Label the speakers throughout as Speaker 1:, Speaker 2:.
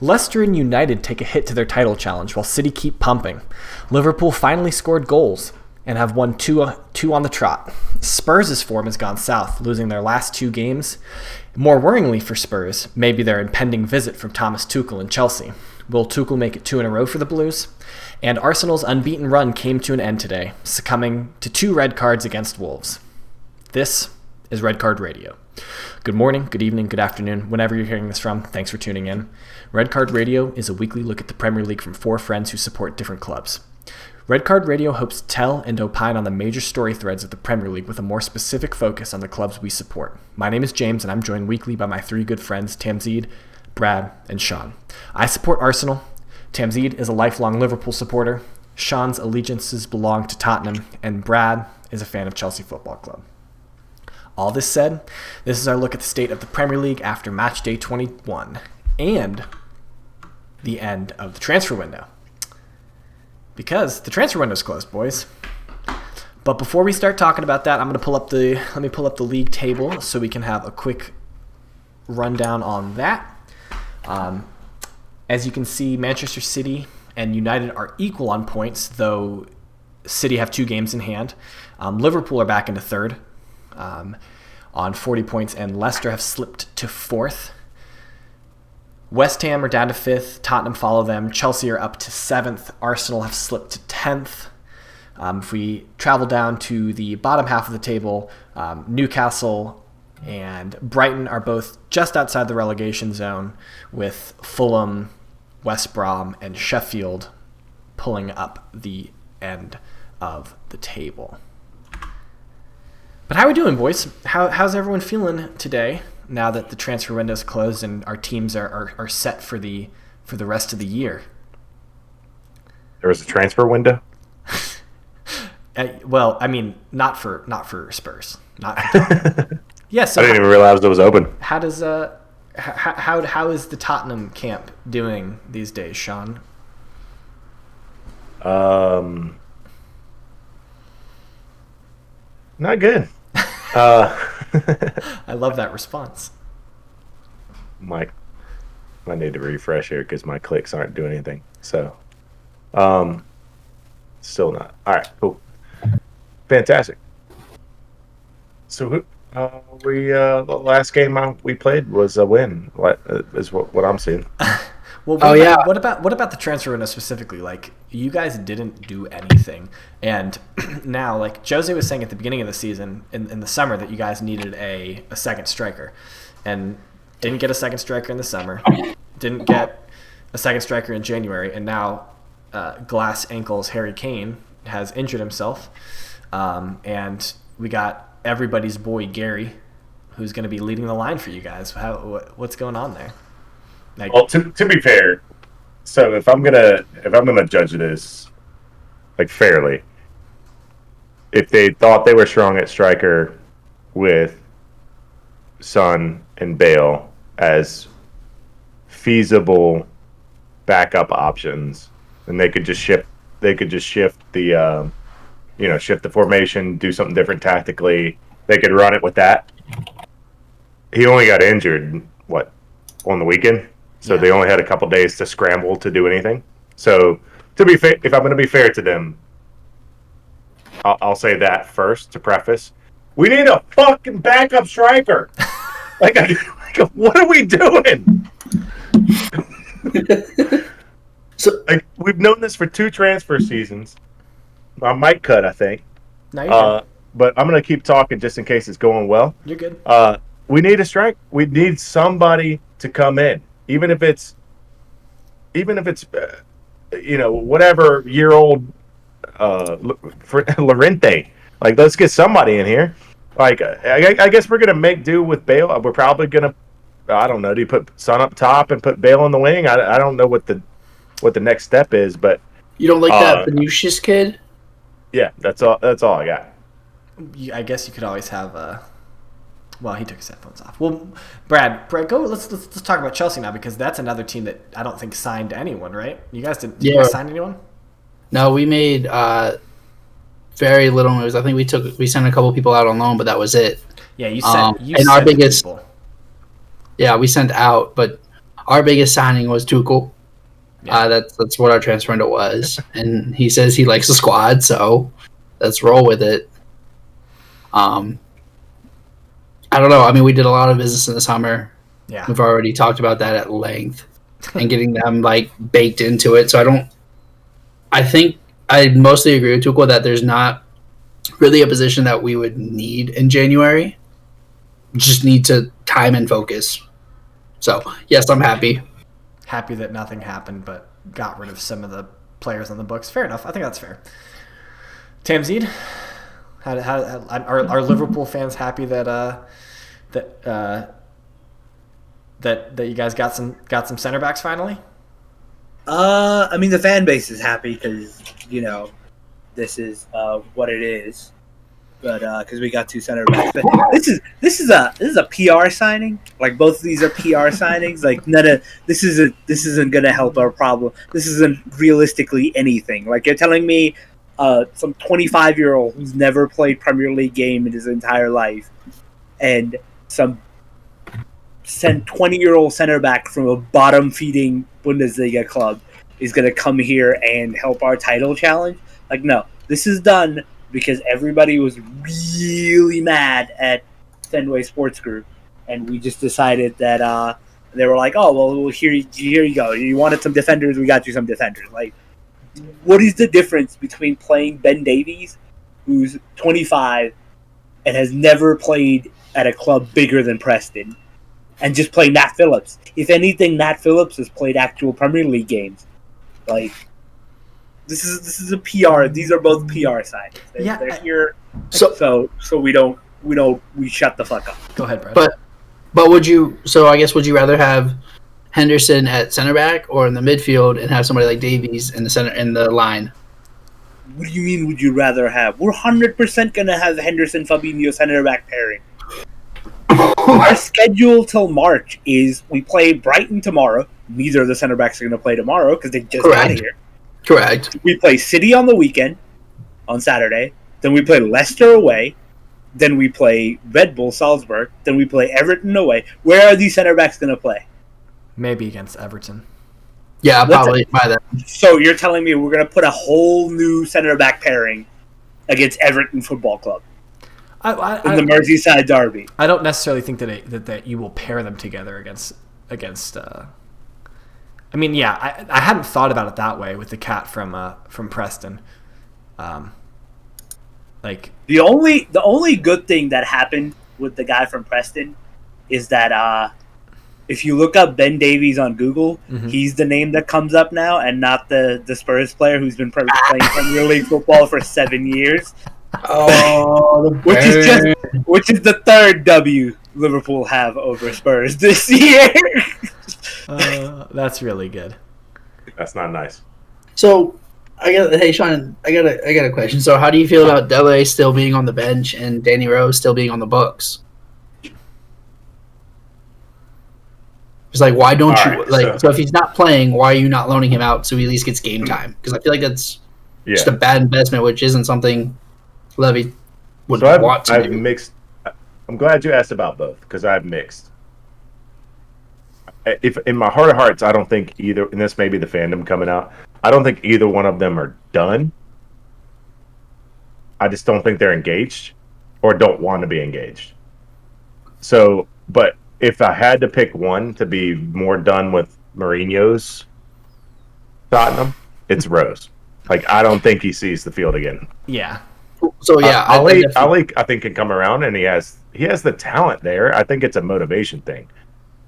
Speaker 1: Leicester and United take a hit to their title challenge while City keep pumping. Liverpool finally scored goals and have won two on the trot. Spurs' form has gone south, losing their last 2 games. More worryingly for Spurs, maybe their impending visit from Thomas Tuchel and Chelsea. Will Tuchel make it 2 in a row for the Blues? And Arsenal's unbeaten run came to an end today, succumbing to 2 red cards against Wolves. This is Red Card Radio. Good morning, good evening, good afternoon, whenever you're hearing this from. Thanks for tuning in. Red Card Radio is a weekly look at the Premier League from 4 friends who support different clubs. Red Card Radio hopes to tell and opine on the major story threads of the Premier League with a more specific focus on the clubs we support. My name is James, and I'm joined weekly by my 3 good friends, Tamzid, Brad, and Sean. I support Arsenal. Tamzid is a lifelong Liverpool supporter. Sean's allegiances belong to Tottenham, and Brad is a fan of Chelsea Football Club. All this said, this is our look at the state of the Premier League after match day 21 and the end of the transfer window. Because the transfer window's closed, boys. But before we start talking about that, let me pull up the league table so we can have a quick rundown on that. As you can see, Manchester City and United are equal on points, though City have 2 games in hand. Liverpool are back into 3rd on 40 points, and Leicester have slipped to 4th. West Ham are down to 5th. Tottenham follow them. Chelsea are up to 7th. Arsenal have slipped to 10th. If we travel down to the bottom half of the table, Newcastle and Brighton are both just outside the relegation zone, with Fulham, West Brom, and Sheffield pulling up the end of the table. But how are we doing, boys? How's everyone feeling today now that the transfer window is closed and our teams are set for the rest of the year?
Speaker 2: There was a transfer window?
Speaker 1: Well, I mean, not for Spurs. Not for yeah, so
Speaker 2: I didn't even realize it was open.
Speaker 1: How does how is the Tottenham camp doing these days, Sean?
Speaker 2: Not good.
Speaker 1: I love that response.
Speaker 2: I need to refresh here because my clicks aren't doing anything. So, still not. All right, cool, fantastic. So, the last game we played was a win. What is what I'm seeing?
Speaker 1: Well, what about the transfer window specifically? Like, you guys didn't do anything, and now, like Jose was saying at the beginning of the season in the summer, that you guys needed a second striker, and didn't get a second striker in the summer, didn't get a second striker in January, and now glass ankles Harry Kane has injured himself, and we got everybody's boy Gary, who's going to be leading the line for you guys. What's going on there? Like,
Speaker 2: well, to be fair, so if I'm gonna judge this like fairly, if they thought they were strong at striker with Son and Bale as feasible backup options, then they could just shift the shift the formation, do something different tactically. They could run it with that. He only got injured on the weekend. So They only had a couple days to scramble to do anything. So, to be fair, if I'm going to be fair to them, I'll say that first to preface. We need a fucking backup striker. like, what are we doing? So, we've known this for 2 transfer seasons. I might cut, I think.
Speaker 1: No, you're good.
Speaker 2: But I'm going to keep talking just in case it's going well.
Speaker 1: You're good.
Speaker 2: We need a strike. We need somebody to come in. Even if it's whatever year old Lorente, like, let's get somebody in here. Like, I guess we're gonna make do with Bale. We're probably gonna, I don't know, do you put Son up top and put Bale on the wing? I don't know what the next step is, but
Speaker 3: you don't like that Vinicius kid?
Speaker 2: Yeah, that's all I got.
Speaker 1: I guess you could always have well, he took his headphones off. Well, Brad, go. Let's talk about Chelsea now, because that's another team that I don't think signed anyone, right? You guys didn't. Did you guys sign anyone?
Speaker 3: No, we made very little moves. I think we sent a couple people out on loan, but that was it.
Speaker 1: Yeah, you sent.
Speaker 3: Our biggest. People. Yeah, we sent out, but our biggest signing was Tuchel.
Speaker 1: Yeah.
Speaker 3: That's what our transfer window was, and he says he likes the squad, so let's roll with it. I don't know. I mean, we did a lot of business in the summer.
Speaker 1: Yeah.
Speaker 3: We've already talked about that at length, and getting them like baked into it. So I think I mostly agree with Tuchel that there's not really a position that we would need in January. Just need to time and focus. So yes, I'm happy.
Speaker 1: Happy that nothing happened, but got rid of some of the players on the books. Fair enough. I think that's fair. Tamzid, are Liverpool fans happy that you guys got some center backs finally?
Speaker 4: I mean, the fan base is happy because this is what it is. But because we got 2 center backs, but this is a PR signing. Like both of these are PR signings. Like this isn't gonna help our problem. This isn't realistically anything. Like you're telling me, some 25-year-old who's never played Premier League game in his entire life, and some 20-year-old center back from a bottom-feeding Bundesliga club is gonna come here and help our title challenge. Like no, this is done because everybody was really mad at Fenway Sports Group, and we just decided that they were like, "Oh, well, here you go. You wanted some defenders, we got you some defenders." Like, what is the difference between playing Ben Davies, who's 25 and has never played at a club bigger than Preston, and just playing Nat Phillips? If anything, Nat Phillips has played actual Premier League games. Like, This is a PR. These are both PR signings. They're here, so we shut the fuck up.
Speaker 1: Go ahead, Brad.
Speaker 3: But would you? So I guess would you rather have Henderson at center back or in the midfield and have somebody like Davies in the center in the line?
Speaker 4: What do you mean? Would you rather have? We're 100% gonna have Henderson Fabinho center back pairing. Our schedule till March is we play Brighton tomorrow. Neither of the center backs are gonna play tomorrow because they just got here.
Speaker 3: Correct.
Speaker 4: We play City on the weekend, on Saturday. Then we play Leicester away. Then we play Red Bull Salzburg. Then we play Everton away. Where are these center backs going to play?
Speaker 1: Maybe against Everton.
Speaker 3: Yeah, probably by that.
Speaker 4: So you're telling me we're going to put a whole new center back pairing against Everton Football Club in the Merseyside derby?
Speaker 1: I don't necessarily think that you will pair them together against. I mean, yeah, I hadn't thought about it that way with the cat from Preston. Like
Speaker 4: the only good thing that happened with the guy from Preston is that if you look up Ben Davies on Google, he's the name that comes up now, and not the Spurs player who's been playing Premier League football for 7 years.
Speaker 3: Oh,
Speaker 4: which is the third W Liverpool have over Spurs this year.
Speaker 1: That's really good.
Speaker 2: That's not nice.
Speaker 3: So, hey Sean, I got a question. So, how do you feel about Dele still being on the bench and Danny Rose still being on the books? It's like, why don't so if he's not playing, why are you not loaning him out so he at least gets game time? Because I feel like that's just a bad investment, which isn't something Levy would want to do.
Speaker 2: Mixed. I'm glad you asked about both because I've mixed. If in my heart of hearts, I don't think either, and this may be the fandom coming out, I don't think either one of them are done. I just don't think they're engaged or don't want to be engaged. So, but if I had to pick one to be more done with Mourinho's Tottenham, it's Rose. Like, I don't think he sees the field again.
Speaker 1: Yeah.
Speaker 3: So yeah,
Speaker 2: Ali, I think can come around, and he has the talent there. I think it's a motivation thing.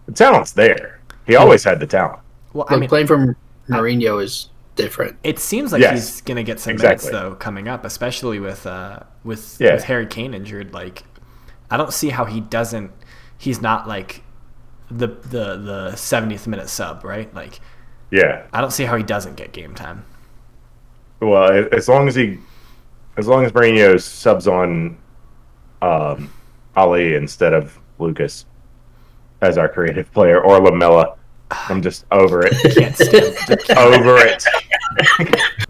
Speaker 2: The talent's there. He always had the talent.
Speaker 1: Well,
Speaker 3: playing for Mourinho is different.
Speaker 1: It seems like he's going to get some minutes though coming up, especially with Harry Kane injured. Like, I don't see how he's not like the 70th minute sub, right? Like,
Speaker 2: yeah,
Speaker 1: I don't see how he doesn't get game time.
Speaker 2: Well, as long as Mourinho subs on Ali instead of Lucas as our creative player, or Lamella, I'm just over it.
Speaker 1: Can't stand
Speaker 2: over it.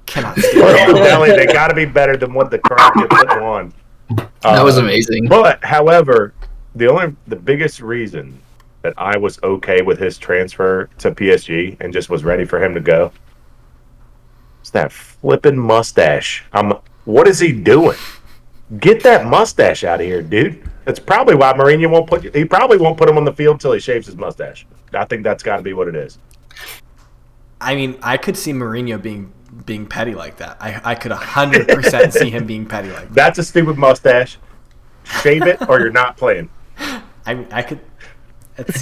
Speaker 1: Cannot stand
Speaker 2: They got to be better than what the crowd you're putting on.
Speaker 3: That was amazing.
Speaker 2: But however, the biggest reason that I was okay with his transfer to PSG and just was ready for him to go? It's that flipping mustache. What is he doing? Get that mustache out of here, dude. That's probably why Mourinho won't put. He probably won't put him on the field until he shaves his mustache. I think that's got to be what it is.
Speaker 1: I mean, I could see Mourinho being petty like that. I could 100% see him being petty like that.
Speaker 2: That's a stupid mustache. Shave it, or you're not playing.
Speaker 1: I could.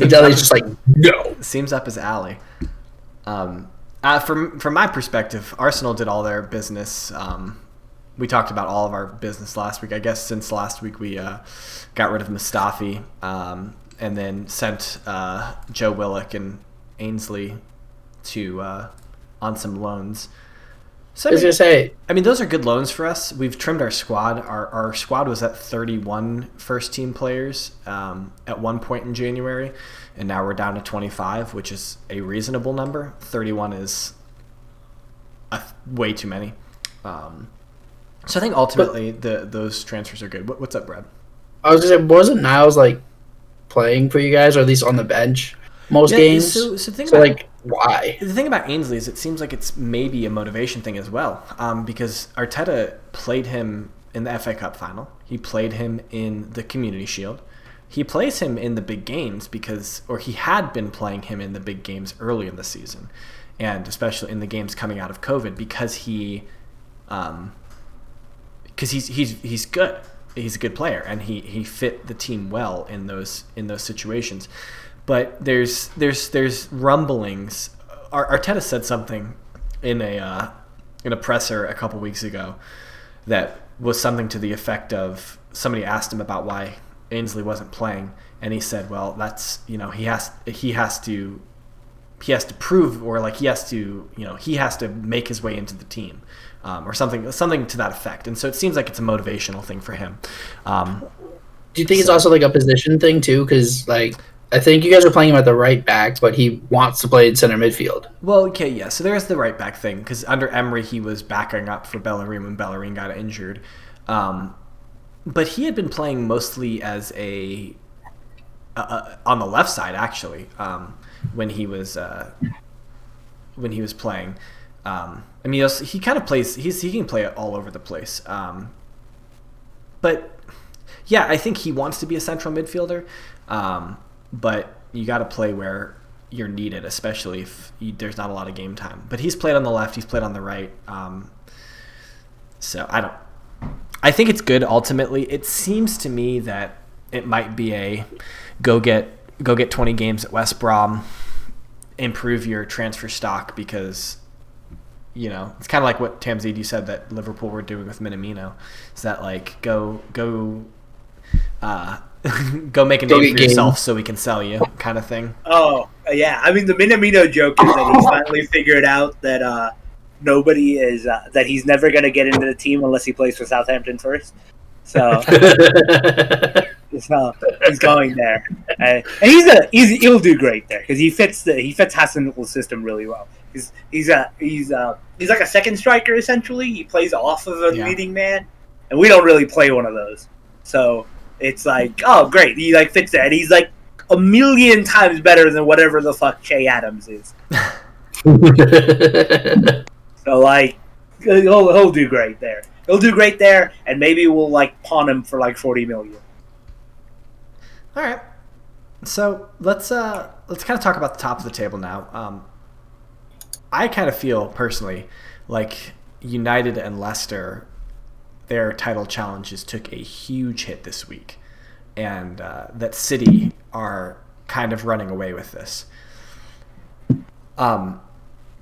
Speaker 3: Dele's just like, no.
Speaker 1: Seems up his alley. From my perspective, Arsenal did all their business. We talked about all of our business last week. I guess since last week we got rid of Mustafi and then sent Joe Willock and Ainsley to on some loans. So
Speaker 3: I was going to say,
Speaker 1: I mean, those are good loans for us. We've trimmed our squad. Our squad was at 31 first-team players at one point in January, and now we're down to 25, which is a reasonable number. 31 is way too many. So I think ultimately those transfers are good. What's up, Brad?
Speaker 3: I was going to say, wasn't Niles like playing for you guys, or at least on the bench most games? Why?
Speaker 1: The thing about Ainsley is it seems like it's maybe a motivation thing as well, because Arteta played him in the FA Cup final. He played him in the Community Shield. He plays him in the big games he had been playing him in the big games early in the season, and especially in the games coming out of COVID because he's good. He's a good player, and he fit the team well in those situations. But there's rumblings. Arteta said something in a presser a couple weeks ago that was something to the effect of somebody asked him about why Ainsley wasn't playing, and he said, "Well, that's he has to prove, or like he has to make his way into the team." Or something to that effect. And so it seems like it's a motivational thing for him.
Speaker 3: Do you think it's also like a position thing too? Because like I think you guys are playing him at the right back, but he wants to play in center midfield.
Speaker 1: Well, okay, yeah. So there's the right back thing because under Emery he was backing up for Bellerin when Bellerin got injured, but he had been playing mostly as on the left side actually when he was playing. I mean, he kind of plays. He can play it all over the place. But yeah, I think he wants to be a central midfielder. But you got to play where you're needed, especially if there's not a lot of game time. But he's played on the left. He's played on the right. So I think it's good. Ultimately, it seems to me that it might be a go get 20 games at West Brom, improve your transfer stock because. It's kind of like what Tamzidi said that Liverpool were doing with Minamino. Is that like go make a name for yourself so we can sell you, kind of thing.
Speaker 4: Oh yeah, I mean the Minamino joke is that he's finally figured out that nobody is that he's never going to get into the team unless he plays for Southampton first. So he's going there, and he'll do great there because he fits Hassan's system really well. He's like a second striker essentially. He plays off of a leading man, and we don't really play one of those. So it's like, oh great, he like fits that. He's like a million times better than whatever the fuck Che Adams is. So like, he'll do great there. He'll do great there, and maybe we'll like pawn him for like 40 million.
Speaker 1: All right. So let's kind of talk about the top of the table now. I kind of feel personally like United and Leicester, their title challenges took a huge hit this week, and that City are kind of running away with this.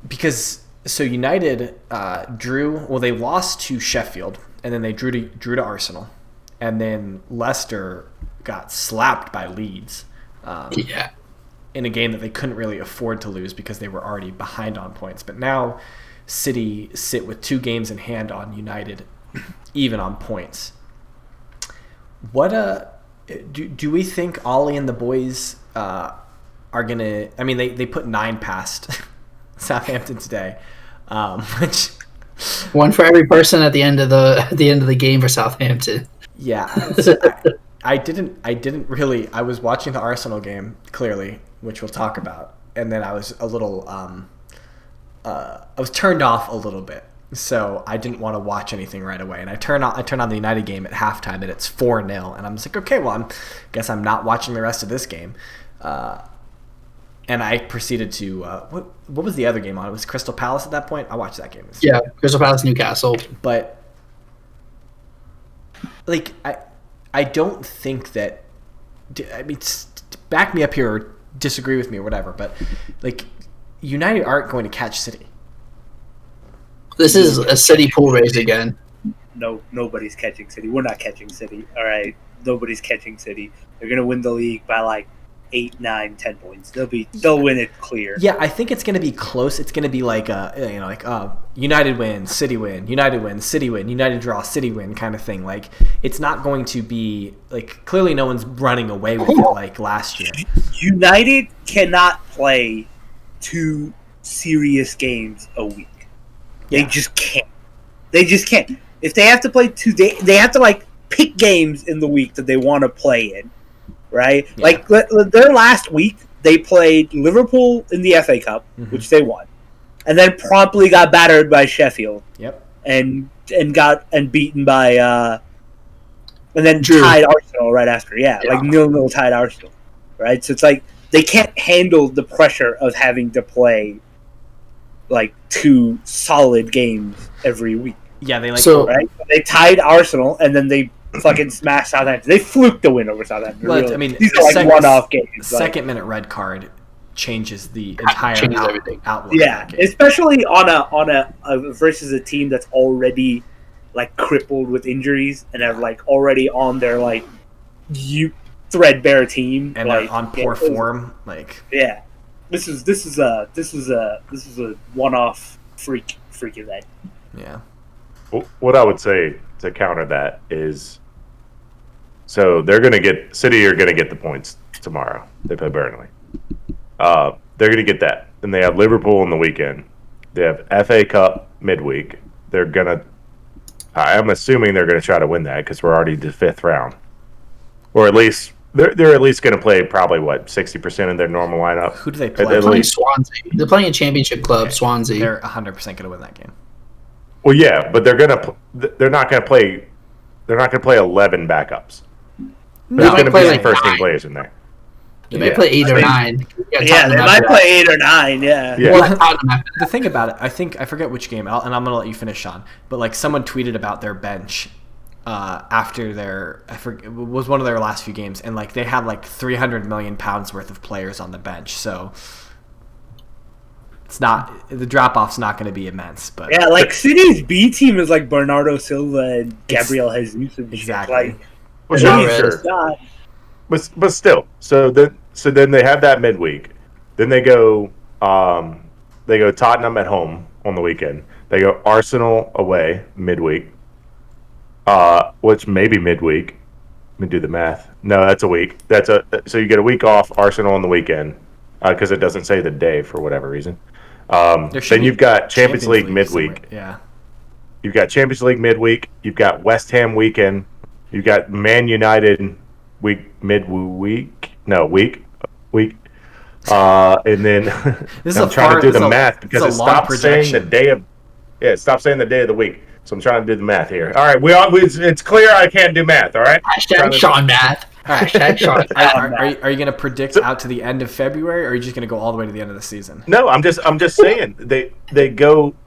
Speaker 1: Because United they lost to Sheffield, and then they drew to Arsenal, and then Leicester got slapped by Leeds. In a game that they couldn't really afford to lose because they were already behind on points. But now City sit with 2 games in hand on United, even on points. What do we think Ollie and the boys are going to... I mean, they put 9 past Southampton today, which...
Speaker 3: One for every person at the end of the game for Southampton.
Speaker 1: Yeah. So I didn't really. I was watching the Arsenal game clearly, which we'll talk about, and then I was a little. I was turned off a little bit, so I didn't want to watch anything right away. And I turn on the United game at halftime, and it's 4-0, and I'm just like, okay, well, guess I'm not watching the rest of this game. And I proceeded to what was the other game on? It was Crystal Palace at that point. I watched that game.
Speaker 3: Yeah, Crystal Palace, Newcastle.
Speaker 1: But like I don't think that. I mean, back me up here or disagree with me or whatever. But like, United aren't going to catch City.
Speaker 3: This is a City pool race again.
Speaker 4: No, nobody's catching City. We're not catching City. All right, nobody's catching City. They're gonna win the league by like 8, 9, 10 points. They'll win it clear.
Speaker 1: Yeah, I think it's going to be close. It's going to be like United win, City win, United win, City win, United draw, City win kind of thing. Like, it's not going to be like, clearly no one's running away with it like last year.
Speaker 4: United cannot play 2 serious games a week. They just can't. They just can't. If they have to play 2, they have to like pick games in the week that they want to play in. Right? Yeah. Like, their last week, they played Liverpool in the FA Cup, which they won, and then promptly got battered by Sheffield.
Speaker 1: Yep.
Speaker 4: And got beaten by, and then tied Arsenal right after. Yeah, like 0-0 tied Arsenal. Right? So it's like, they can't handle the pressure of having to play, like, 2 solid games every week.
Speaker 1: Yeah,
Speaker 4: right? They tied Arsenal, and then they fucking smashed Southampton. They fluked the win over Southampton.
Speaker 1: Well, really. I mean,
Speaker 4: these are like one-off games.
Speaker 1: Second-minute red card changes the entire outlook.
Speaker 4: Yeah,
Speaker 1: of that game.
Speaker 4: Especially on a versus a team that's already like crippled with injuries and have like already on their like threadbare team
Speaker 1: and
Speaker 4: like,
Speaker 1: on poor form. Like,
Speaker 4: yeah, this is a one-off freak event.
Speaker 1: Yeah.
Speaker 2: What I would say to counter that is, so City are going to get the points tomorrow. They play Burnley. They're going to get that. Then they have Liverpool on the weekend. They have FA Cup midweek. I'm assuming they're going to try to win that because we're already to 5th round. Or at least, they're at least going to play probably, 60% of their normal lineup.
Speaker 1: Who do they play?
Speaker 3: They're playing Swansea. They're playing a championship club, Swansea.
Speaker 1: They're 100% going to win that game.
Speaker 2: Well, yeah, but they're not going to play 11 backups. There's going to be some first-team players in there.
Speaker 3: They might play 8 or 9.
Speaker 4: Yeah, they might play 8 or 9. Yeah.
Speaker 1: Well, the thing about it, I forget which game, and I'm going to let you finish, Sean. But like, someone tweeted about their bench after it was one of their last few games, and like they had like £300 million worth of players on the bench. So the drop off's not going to be immense. But
Speaker 4: yeah, like City's B team is like Bernardo Silva and Gabriel Jesus. And
Speaker 1: exactly.
Speaker 2: Well, sure. But still, so then they have that midweek. Then they go Tottenham at home on the weekend. They go Arsenal away midweek, which may be midweek. Let me do the math. No, that's a week. So you get a week off. Arsenal on the weekend because it doesn't say the day for whatever reason. Then you've got Champions League midweek.
Speaker 1: Somewhere. Yeah.
Speaker 2: You've got Champions League midweek. You've got West Ham weekend. You've got Man United week. And then I'm trying to do the math because it stopped saying the day of. Yeah, it stopped saying the day of the week. So I'm trying to do the math here. All right, it's clear I can't do math. All right.
Speaker 3: Hashtag Sean math. Hashtag Sean.
Speaker 1: Are you going to predict out to the end of February, or are you just going to go all the way to the end of the season?
Speaker 2: No, I'm just saying they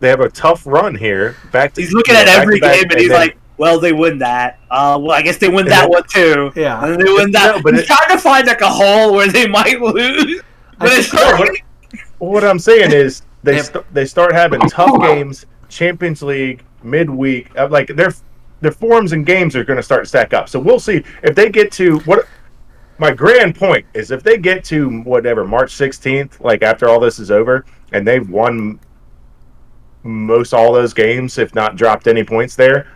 Speaker 2: have a tough run here.
Speaker 4: He's looking at every game and he's like, well, they win that. Well, I guess they win that one too.
Speaker 1: Yeah,
Speaker 4: and they win that. No, but he's trying to find like a hole where they might lose. But
Speaker 2: what I'm saying is they start having tough games. Champions League midweek, like their forms and games are going to start to stack up. So we'll see if they get to what. My grand point is if they get to whatever March 16th, like after all this is over, and they've won most all those games, if not dropped any points there,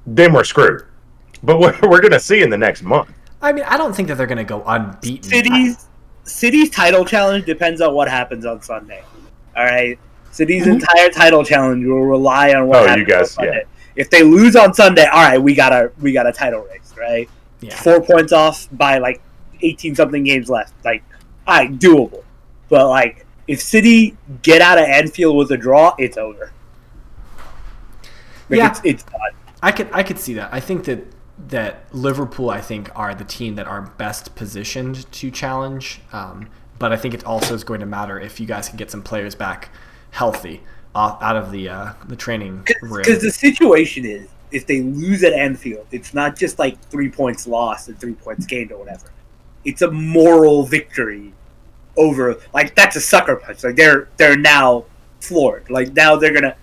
Speaker 2: then we're screwed. But what we're going to see in the next month.
Speaker 1: I mean, I don't think that they're going to go unbeaten.
Speaker 4: City's title challenge depends on what happens on Sunday. All right, City's entire title challenge will rely on what happens on Sunday. Yeah. If they lose on Sunday, all right, we got a title race, right?
Speaker 1: Yeah.
Speaker 4: 4 points off by like 18 something games left. Like, doable. But like, if City get out of Anfield with a draw, it's over. Like,
Speaker 1: Yeah.
Speaker 4: it's done.
Speaker 1: I could see that. I think that Liverpool, I think, are the team that are best positioned to challenge. But I think it also is going to matter if you guys can get some players back healthy out of the training room.
Speaker 4: Because the situation is, if they lose at Anfield, it's not just like 3 points lost and 3 points gained or whatever. It's a moral victory over, like, that's a sucker punch. Like, they're now floored. Like, now they're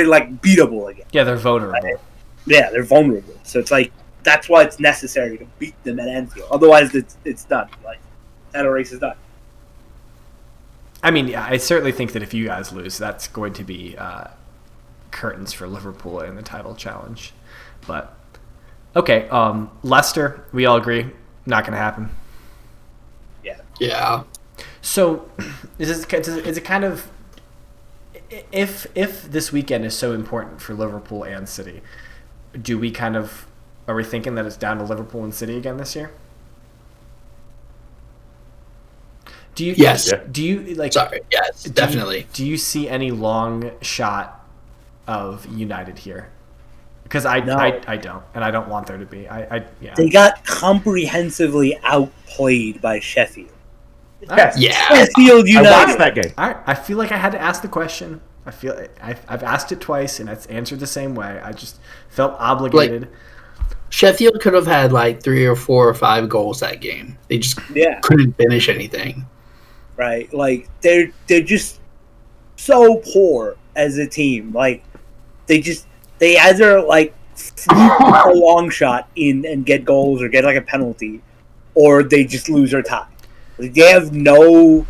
Speaker 4: like beatable again.
Speaker 1: Yeah, they're vulnerable.
Speaker 4: Right? Yeah, they're vulnerable. So it's like, that's why it's necessary to beat them at Anfield. Otherwise, it's done. Like, title race is done.
Speaker 1: I mean, yeah, I certainly think that if you guys lose, that's going to be curtains for Liverpool in the title challenge. But, okay, Leicester, we all agree, not going to happen.
Speaker 3: Yeah.
Speaker 1: So, is it kind of, if this weekend is so important for Liverpool and City, are we thinking that it's down to Liverpool and City again this year?
Speaker 3: Yes.
Speaker 1: Do you like?
Speaker 3: Sorry. Yes, definitely.
Speaker 1: Do you see any long shot of United here? Because I don't, and I don't want there to be. Yeah.
Speaker 4: They got comprehensively outplayed by Sheffield.
Speaker 2: Yes.
Speaker 3: Yeah.
Speaker 4: Sheffield United.
Speaker 2: I watched that game.
Speaker 1: All right. I feel like I had to ask the question. I feel I've asked it twice and it's answered the same way. I just felt obligated.
Speaker 3: Sheffield could have had like 3 or 4 or 5 goals that game. They just couldn't finish anything.
Speaker 4: Right, like they're just so poor as a team. Like they either like fluke a long shot in and get goals or get like a penalty, or they just lose or tie. Like, they have no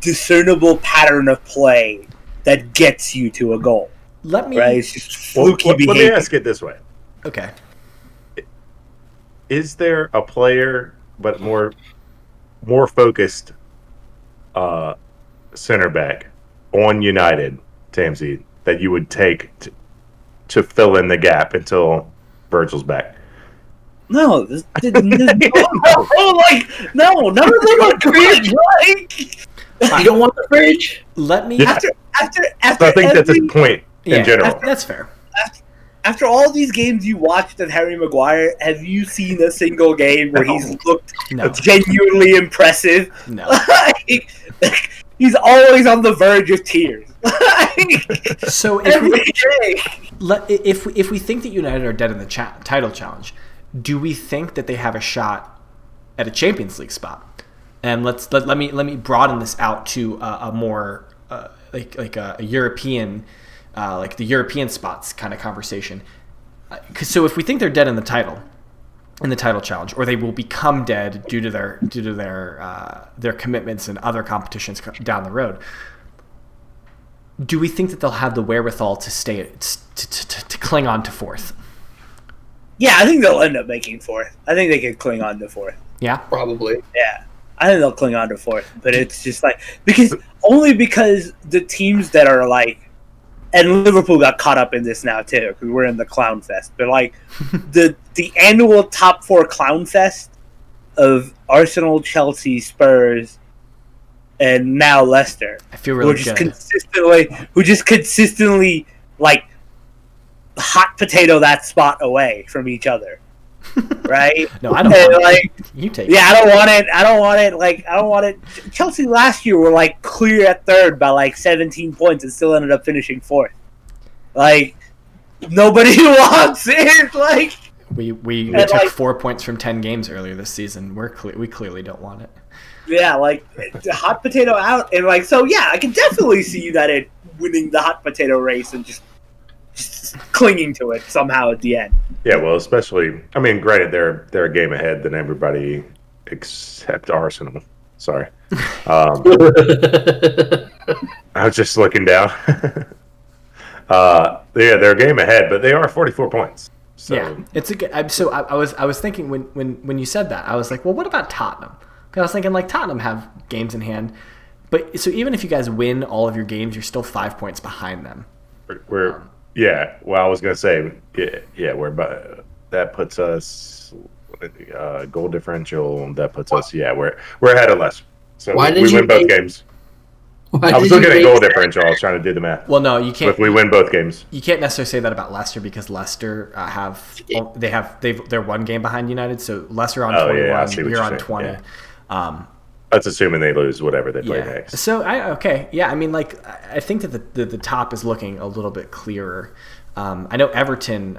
Speaker 4: discernible pattern of play that gets you to a goal. Right, it's just fluky behavior.
Speaker 2: Let me ask it this way:
Speaker 1: Okay.
Speaker 2: Is there a player, but more focused center back on United, Tamsy, that you would take to fill in the gap until Virgil's back?
Speaker 4: No, there's no, none of them are great. Like,
Speaker 3: You don't want the fridge?
Speaker 1: Let me.
Speaker 2: Yeah.
Speaker 4: after
Speaker 2: So I think that's a point in general.
Speaker 1: That's fair.
Speaker 4: After all these games you watched of Harry Maguire, have you seen a single game where he's looked genuinely impressive?
Speaker 1: No.
Speaker 4: He's always on the verge of tears.
Speaker 1: So if we think that United are dead in the title challenge, do we think that they have a shot at a Champions League spot? And let me broaden this out to a more like a European. Like the European spots kind of conversation. So if we think they're dead in the title challenge, or they will become dead due to their commitments and other competitions down the road, do we think that they'll have the wherewithal to stay to cling on to fourth?
Speaker 4: Yeah, I think they'll end up making fourth. I think they could cling on to fourth.
Speaker 1: Yeah,
Speaker 3: Probably.
Speaker 4: Yeah, I think they'll cling on to fourth. But it's just like because the teams that are like. And Liverpool got caught up in this now too because we're in the clown fest. But like the annual top 4 clown fest of Arsenal, Chelsea, Spurs, and now Leicester.
Speaker 1: I feel really good.
Speaker 4: Who just consistently like hot potato that spot away from each other. Right?
Speaker 1: No, I don't want it. You take it.
Speaker 4: Yeah, I don't want it. Chelsea last year were like clear at third by like 17 points and still ended up finishing fourth. Like nobody wants it. Like
Speaker 1: we took 4 points from 10 games earlier this season. We clearly don't want it.
Speaker 4: Yeah, like hot potato out and like so. Yeah, I can definitely see United winning the hot potato race and just clinging to it somehow at the end.
Speaker 2: Yeah, well, especially, I mean, granted, they're a game ahead than everybody except Arsenal. Sorry. I was just looking down. They're a game ahead, but they are 44 points. So.
Speaker 1: Yeah, it's a good. So I was thinking when you said that, I was like, well, what about Tottenham? Because I was thinking like Tottenham have games in hand, but so even if you guys win all of your games, you're still 5 points behind them.
Speaker 2: Well, I was gonna say, yeah, we're that puts us goal differential. That puts us we're ahead of Leicester. So we win both games. I was looking at goal differential. I was trying to do the math.
Speaker 1: Well, no, you can't.
Speaker 2: If we win both games,
Speaker 1: you can't necessarily say that about Leicester because Leicester they're one game behind United. So Leicester on 21, you're on 20.
Speaker 2: Yeah. That's assuming they lose whatever they play next.
Speaker 1: So I mean, like I think that the top is looking a little bit clearer. I know Everton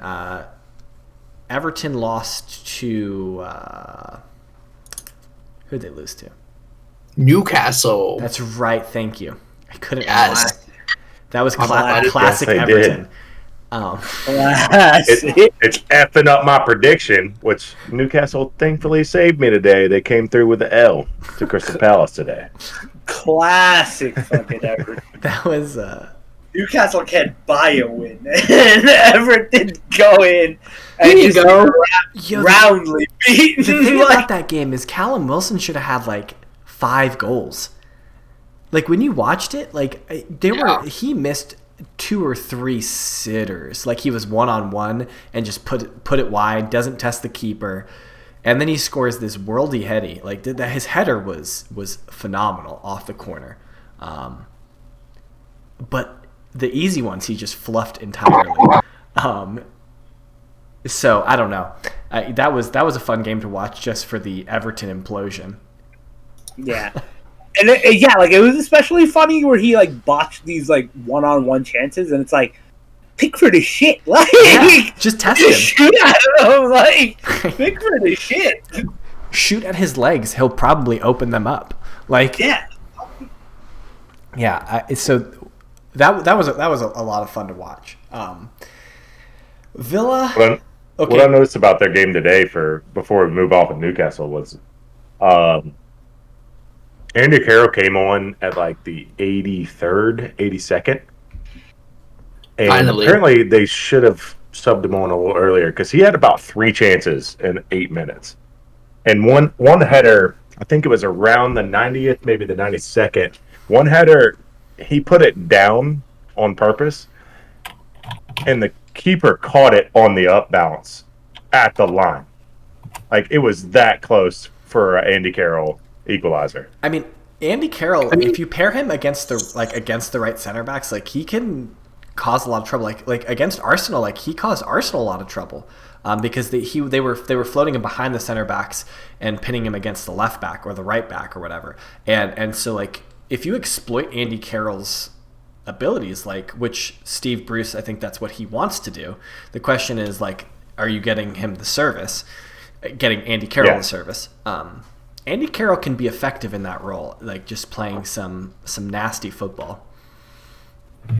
Speaker 1: lost to who'd they lose to?
Speaker 3: Newcastle.
Speaker 1: That's right. Thank you. I couldn't.
Speaker 3: Yes.
Speaker 1: That was classic
Speaker 2: Yes,
Speaker 1: Everton.
Speaker 2: It's effing up my prediction, which Newcastle thankfully saved me today. They came through with the L to Crystal Palace today.
Speaker 4: Classic fucking Everton.
Speaker 1: That was
Speaker 4: Newcastle can't buy a win, and Everton go in and just roundly beat.
Speaker 1: The thing about that game is Callum Wilson should have had like 5 goals. Like when you watched it, like he missed 2 or 3 sitters. Like he was 1-on-1 and just put it wide, doesn't test the keeper, and then he scores this worldy heady. Like his header was phenomenal off the corner, but the easy ones he just fluffed entirely. So I don't know. That was a fun game to watch just for the Everton implosion.
Speaker 4: Yeah. And it was especially funny where he like botched these like one-on-one chances, and it's like, Pickford is shit. Like,
Speaker 1: just test him.
Speaker 4: Shoot at him. Like, Pickford is shit.
Speaker 1: Shoot at his legs. He'll probably open them up. Like, so that was a lot of fun to watch. Villa.
Speaker 2: What I noticed about their game today, before we move off of Newcastle, was Andy Carroll came on at like the 83rd, 82nd. And
Speaker 3: finally,
Speaker 2: apparently they should have subbed him on a little earlier because he had about 3 chances in 8 minutes. And one header, I think it was around the 90th, maybe the 92nd. One header, he put it down on purpose, and the keeper caught it on the up bounce at the line. Like, it was that close for Andy Carroll equalizer.
Speaker 1: I mean, Andy Carroll, if you pair him against the right center backs, like he can cause a lot of trouble. Like against Arsenal, like he caused Arsenal a lot of trouble because they were floating him behind the center backs and pinning him against the left back or the right back or whatever. And so like if you exploit Andy Carroll's abilities, like which Steve Bruce, I think that's what he wants to do. The question is like, are you getting him the service? Getting Andy Carroll the service. Andy Carroll can be effective in that role, like just playing some nasty football.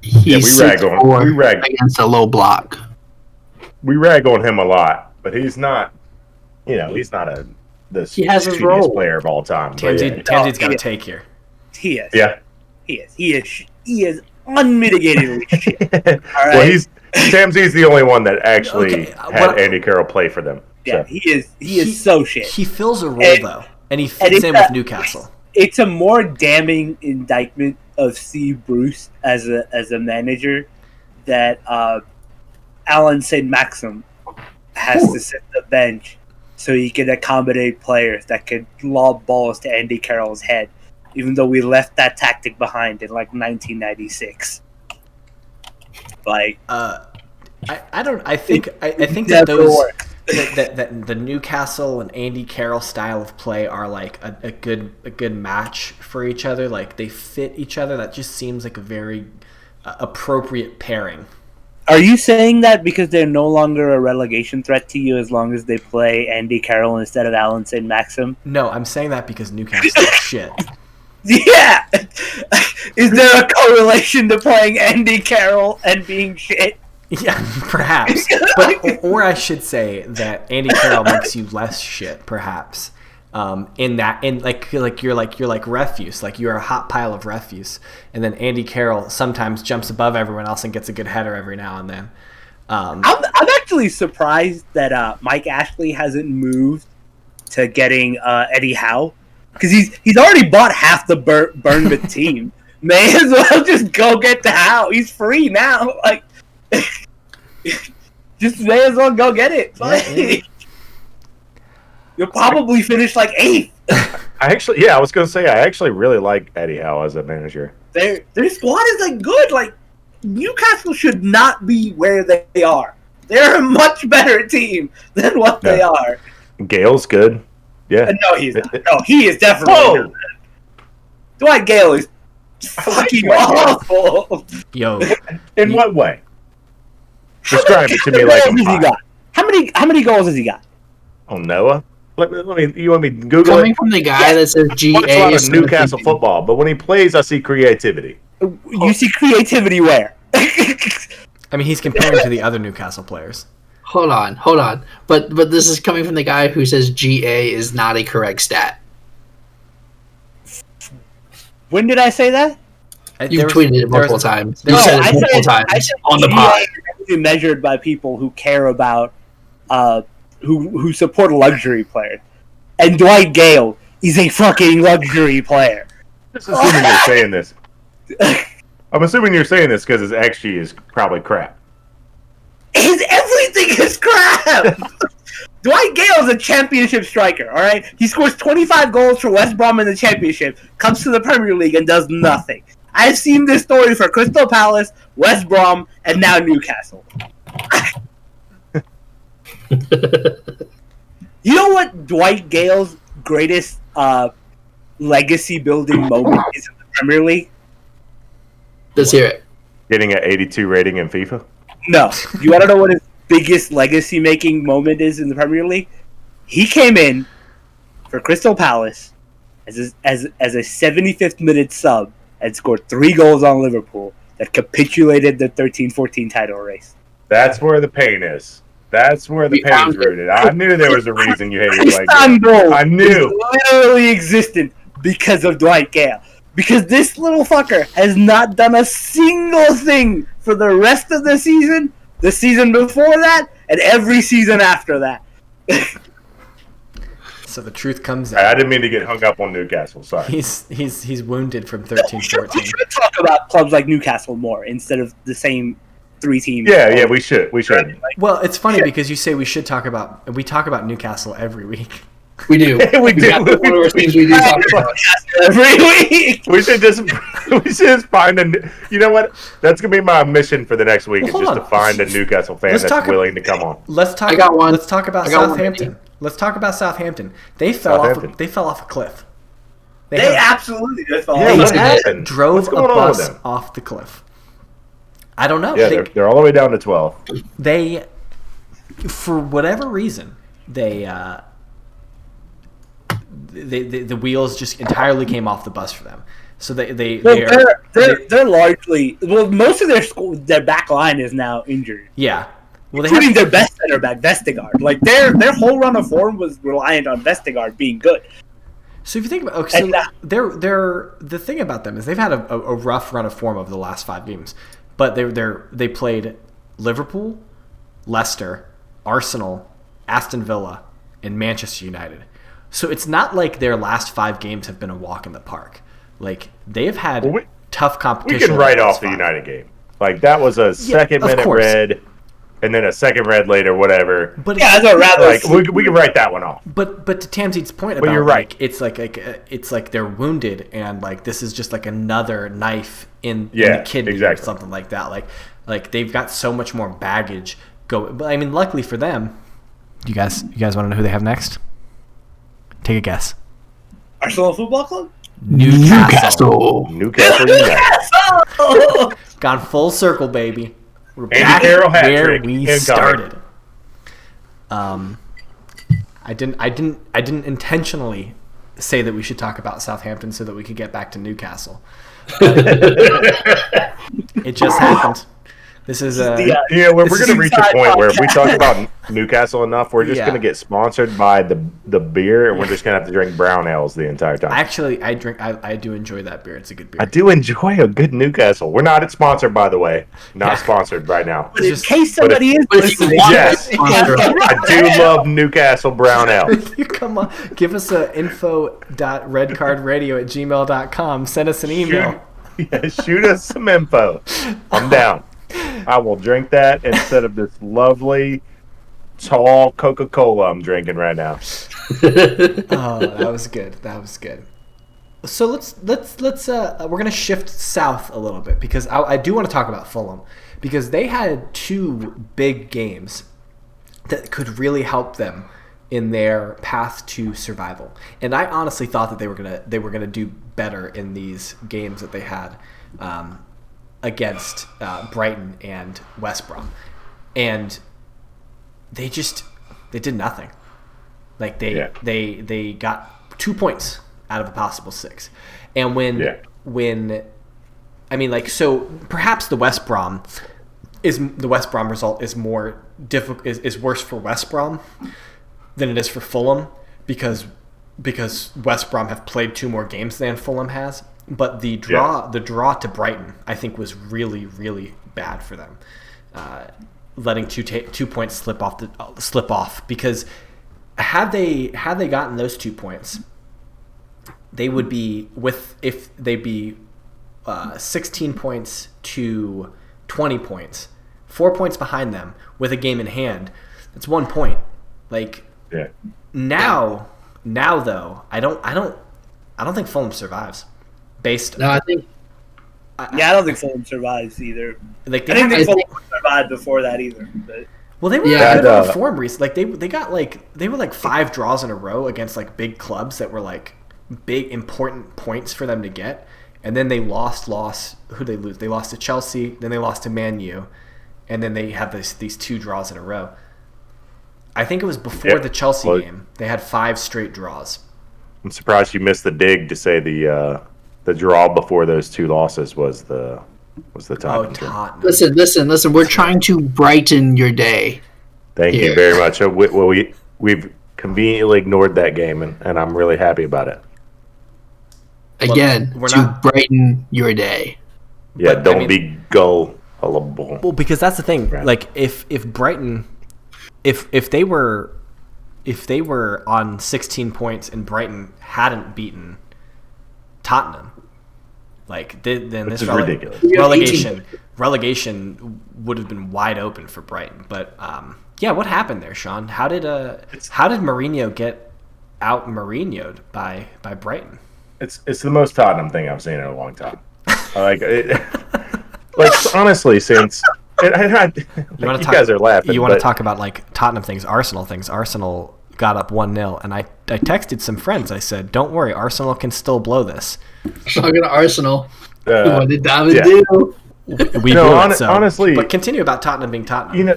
Speaker 2: We rag
Speaker 3: against a low block.
Speaker 2: We rag on him a lot, but he's not. He has his role player of all time.
Speaker 1: Tansy's got a take here.
Speaker 4: He is.
Speaker 2: Yeah.
Speaker 4: He is unmitigatedly shit. All right.
Speaker 2: Well, Tamsy's the only one that actually had Andy Carroll play for them.
Speaker 4: Yeah, so. He is so shit.
Speaker 1: He fills a role though. And he fits in with Newcastle.
Speaker 4: It's a more damning indictment of Steve Bruce as a manager that Alan St. Maxim has to sit the bench so he can accommodate players that could lob balls to Andy Carroll's head, even though we left that tactic behind in like 1996. Like,
Speaker 1: I think that those. That the Newcastle and Andy Carroll style of play are like a good match for each other. Like they fit each other. That just seems like a very appropriate pairing.
Speaker 4: Are you saying that because they're no longer a relegation threat to you as long as they play Andy Carroll instead of Alan St. Maxim?
Speaker 1: No, I'm saying that because Newcastle is shit.
Speaker 4: Yeah! Is there a correlation to playing Andy Carroll and being shit?
Speaker 1: Yeah, perhaps. Or I should say that Andy Carroll makes you less shit, perhaps. In you're like refuse, like you're a hot pile of refuse, and then Andy Carroll sometimes jumps above everyone else and gets a good header every now and then.
Speaker 4: I'm actually surprised that Mike Ashley hasn't moved to getting Eddie Howe, because he's already bought half the Bournemouth team. May as well just go get the Howe. He's free now. Like, just may as well go get it.
Speaker 1: Yeah.
Speaker 4: You'll probably finish like 8th.
Speaker 2: I was going to say, I actually really like Eddie Howe as a manager.
Speaker 4: Their squad is like good. Like Newcastle should not be where they are. They're a much better team than what they are.
Speaker 2: Gale's good. Yeah.
Speaker 4: No, he's not. No, he is definitely not. Dwight Gale is fucking awful.
Speaker 1: Yo,
Speaker 2: In what way? Describe it to me like I'm
Speaker 4: he got? How many goals has he got?
Speaker 2: Oh, Noah? Let me. You want me to Google
Speaker 3: Coming
Speaker 2: it?
Speaker 3: from the guy that says GA.
Speaker 2: I watch a lot
Speaker 3: is
Speaker 2: of Newcastle football, but when he plays, I see creativity.
Speaker 4: You see creativity where?
Speaker 1: I mean, he's comparing to the other Newcastle players.
Speaker 3: Hold on. But this is coming from the guy who says GA is not a correct stat.
Speaker 4: When did I say that?
Speaker 3: You tweeted it multiple times. You
Speaker 4: No,
Speaker 3: said it
Speaker 4: I
Speaker 3: multiple
Speaker 4: said
Speaker 3: times on the pod.
Speaker 4: GA is measured by people who care about who support luxury players. And Dwight Gale is a fucking luxury player.
Speaker 2: Just assuming you're saying this. I'm assuming you're saying this because his XG is probably crap.
Speaker 4: Everything is crap! Dwight Gale is a championship striker, alright? He scores 25 goals for West Brom in the championship, comes to the Premier League and does nothing. I've seen this story for Crystal Palace, West Brom, and now Newcastle. You know what Dwight Gale's greatest legacy-building moment is in the Premier League?
Speaker 3: Let's hear it.
Speaker 2: Getting an 82 rating in FIFA.
Speaker 4: No. You want to know what his biggest legacy-making moment is in the Premier League? He came in for Crystal Palace as a 75th minute sub and scored 3 goals on Liverpool that capitulated the 13-14 title race.
Speaker 2: That's where the pain is. That's where the pain's rooted. I knew there was a reason you hated Dwight Gale. I knew.
Speaker 4: Literally existed because of Dwight Gale. Because this little fucker has not done a single thing for the rest of the season before that, and every season after that.
Speaker 1: So the truth comes out.
Speaker 2: I didn't mean to get hung up on Newcastle. Sorry.
Speaker 1: He's wounded from 13-14.
Speaker 4: We should talk about clubs like Newcastle more instead of the same 3 teams.
Speaker 2: Yeah, we should. We should.
Speaker 1: Well, it's funny because you say we talk about Newcastle every week.
Speaker 3: We do.
Speaker 2: We do.
Speaker 3: One of our teams we do talk about.
Speaker 4: Every week.
Speaker 2: We should just find a. You know what? That's gonna be my mission for the next week.
Speaker 1: Well,
Speaker 2: is just to find a Newcastle fan that's willing to come on.
Speaker 1: Let's talk.
Speaker 3: I got one.
Speaker 1: Let's talk about Southampton. Let's talk about Southampton. They fell off a cliff.
Speaker 4: They absolutely just fell
Speaker 2: Yeah,
Speaker 4: off.
Speaker 2: what happened?
Speaker 1: Drove
Speaker 2: What's
Speaker 1: a
Speaker 2: going on with
Speaker 1: bus
Speaker 2: them?
Speaker 1: off the cliff. I don't know.
Speaker 2: Yeah, they're all the way down to 12.
Speaker 1: They, for whatever reason, the wheels just entirely came off the bus for them. So
Speaker 4: they're largely most of their back line is now injured.
Speaker 1: Yeah. Well,
Speaker 4: including their best center back, Vestergaard. Like their whole run of form was reliant on Vestergaard being good.
Speaker 1: So if you think about the thing about them is they've had a rough run of form over the last 5 games, but they played Liverpool, Leicester, Arsenal, Aston Villa, and Manchester United. So it's not like their last 5 games have been a walk in the park. Like they've had tough competition.
Speaker 2: We can write off the United game. Like that was a second-minute red, and then a second red later, whatever.
Speaker 1: But
Speaker 4: that's a rather.
Speaker 2: Like we can write that one off.
Speaker 1: But to Tamzid's point about,
Speaker 2: you're right.
Speaker 1: Like, it's like they're wounded, and like this is just like another knife in the kidney or something like that. Like they've got so much more baggage going. But I mean, luckily for them, you guys want to know who they have next? Take a guess.
Speaker 4: Arsenal Football Club.
Speaker 1: Newcastle
Speaker 2: United.
Speaker 1: Gone full circle, baby. We're
Speaker 2: Andy
Speaker 1: back
Speaker 2: Carroll
Speaker 1: where
Speaker 2: hat-trick
Speaker 1: we
Speaker 2: incoming.
Speaker 1: started. I didn't intentionally say that we should talk about Southampton so that we could get back to Newcastle. It just happened. This is
Speaker 2: we're going to reach a point where if we talk about Newcastle enough, we're just going to get sponsored by the beer, and we're just going to have to drink brown ales the entire time.
Speaker 1: Actually, I do enjoy that beer. It's a good beer.
Speaker 2: I do enjoy a good Newcastle. We're not sponsored, by the way. Not sponsored right now.
Speaker 4: But in case somebody is listening,
Speaker 2: yes, I do love Newcastle brown ale.
Speaker 1: You come on, give us a info.redcardradio@gmail.com. Send us an email.
Speaker 2: Shoot us some info. I'm down. I will drink that instead of this lovely, tall Coca-Cola I'm drinking right now.
Speaker 1: Oh, that was good. That was good. So let's we're gonna shift south a little bit because I do want to talk about Fulham because they had two big games that could really help them in their path to survival. And I honestly thought that they were gonna do better in these games that they had against Brighton and West Brom, and they did nothing. Like they got 2 points out of a possible 6, and when I mean, like, so perhaps the West Brom result is more difficult, is worse for West Brom than it is for Fulham because West Brom have played 2 more games than Fulham has. But the draw to Brighton, I think, was really, really bad for them, letting 2 points slip off because had they gotten those 2 points, they would be 16 points to 20 points, 4 points behind them with a game in hand. That's 1 point. Like now though, I don't think Fulham survives.
Speaker 3: I think.
Speaker 4: I don't think Fulham survives either.
Speaker 1: Like
Speaker 4: I didn't think Fulham survived before that either. But.
Speaker 1: Well, they were good on form recently. Like they were like 5 draws in a row against like big clubs that were like big important points for them to get, and then they lost. Who they lose? They lost to Chelsea, then they lost to Man U, and then they had these 2 draws in a row. I think it was before the Chelsea game. They had 5 straight draws.
Speaker 2: I'm surprised you missed the dig to say the draw before those 2 losses was the Tottenham.
Speaker 1: Tottenham.
Speaker 3: Listen. We're trying to brighten your day.
Speaker 2: Thank you very much. We've conveniently ignored that game, and I'm really happy about it.
Speaker 3: Again, brighten your day.
Speaker 2: Yeah, but, be gullible.
Speaker 1: Well, because that's the thing.
Speaker 2: Right.
Speaker 1: Like if Brighton, if they were on 16 points and Brighton hadn't beaten Tottenham, like then this
Speaker 2: is ridiculous.
Speaker 1: Relegation would have been wide open for Brighton. But what happened there, Sean? How did Mourinho get out Mourinho'd by Brighton?
Speaker 2: It's the most Tottenham thing I've seen in a long time. Honestly, since you guys are laughing.
Speaker 1: You want to talk about like Tottenham things, Arsenal things. Arsenal got up 1-0, and I texted some friends. I said, "Don't worry, Arsenal can still blow this."
Speaker 3: Talking to Arsenal, what did David do?
Speaker 2: Honestly,
Speaker 1: but continue about Tottenham being Tottenham.
Speaker 2: You know,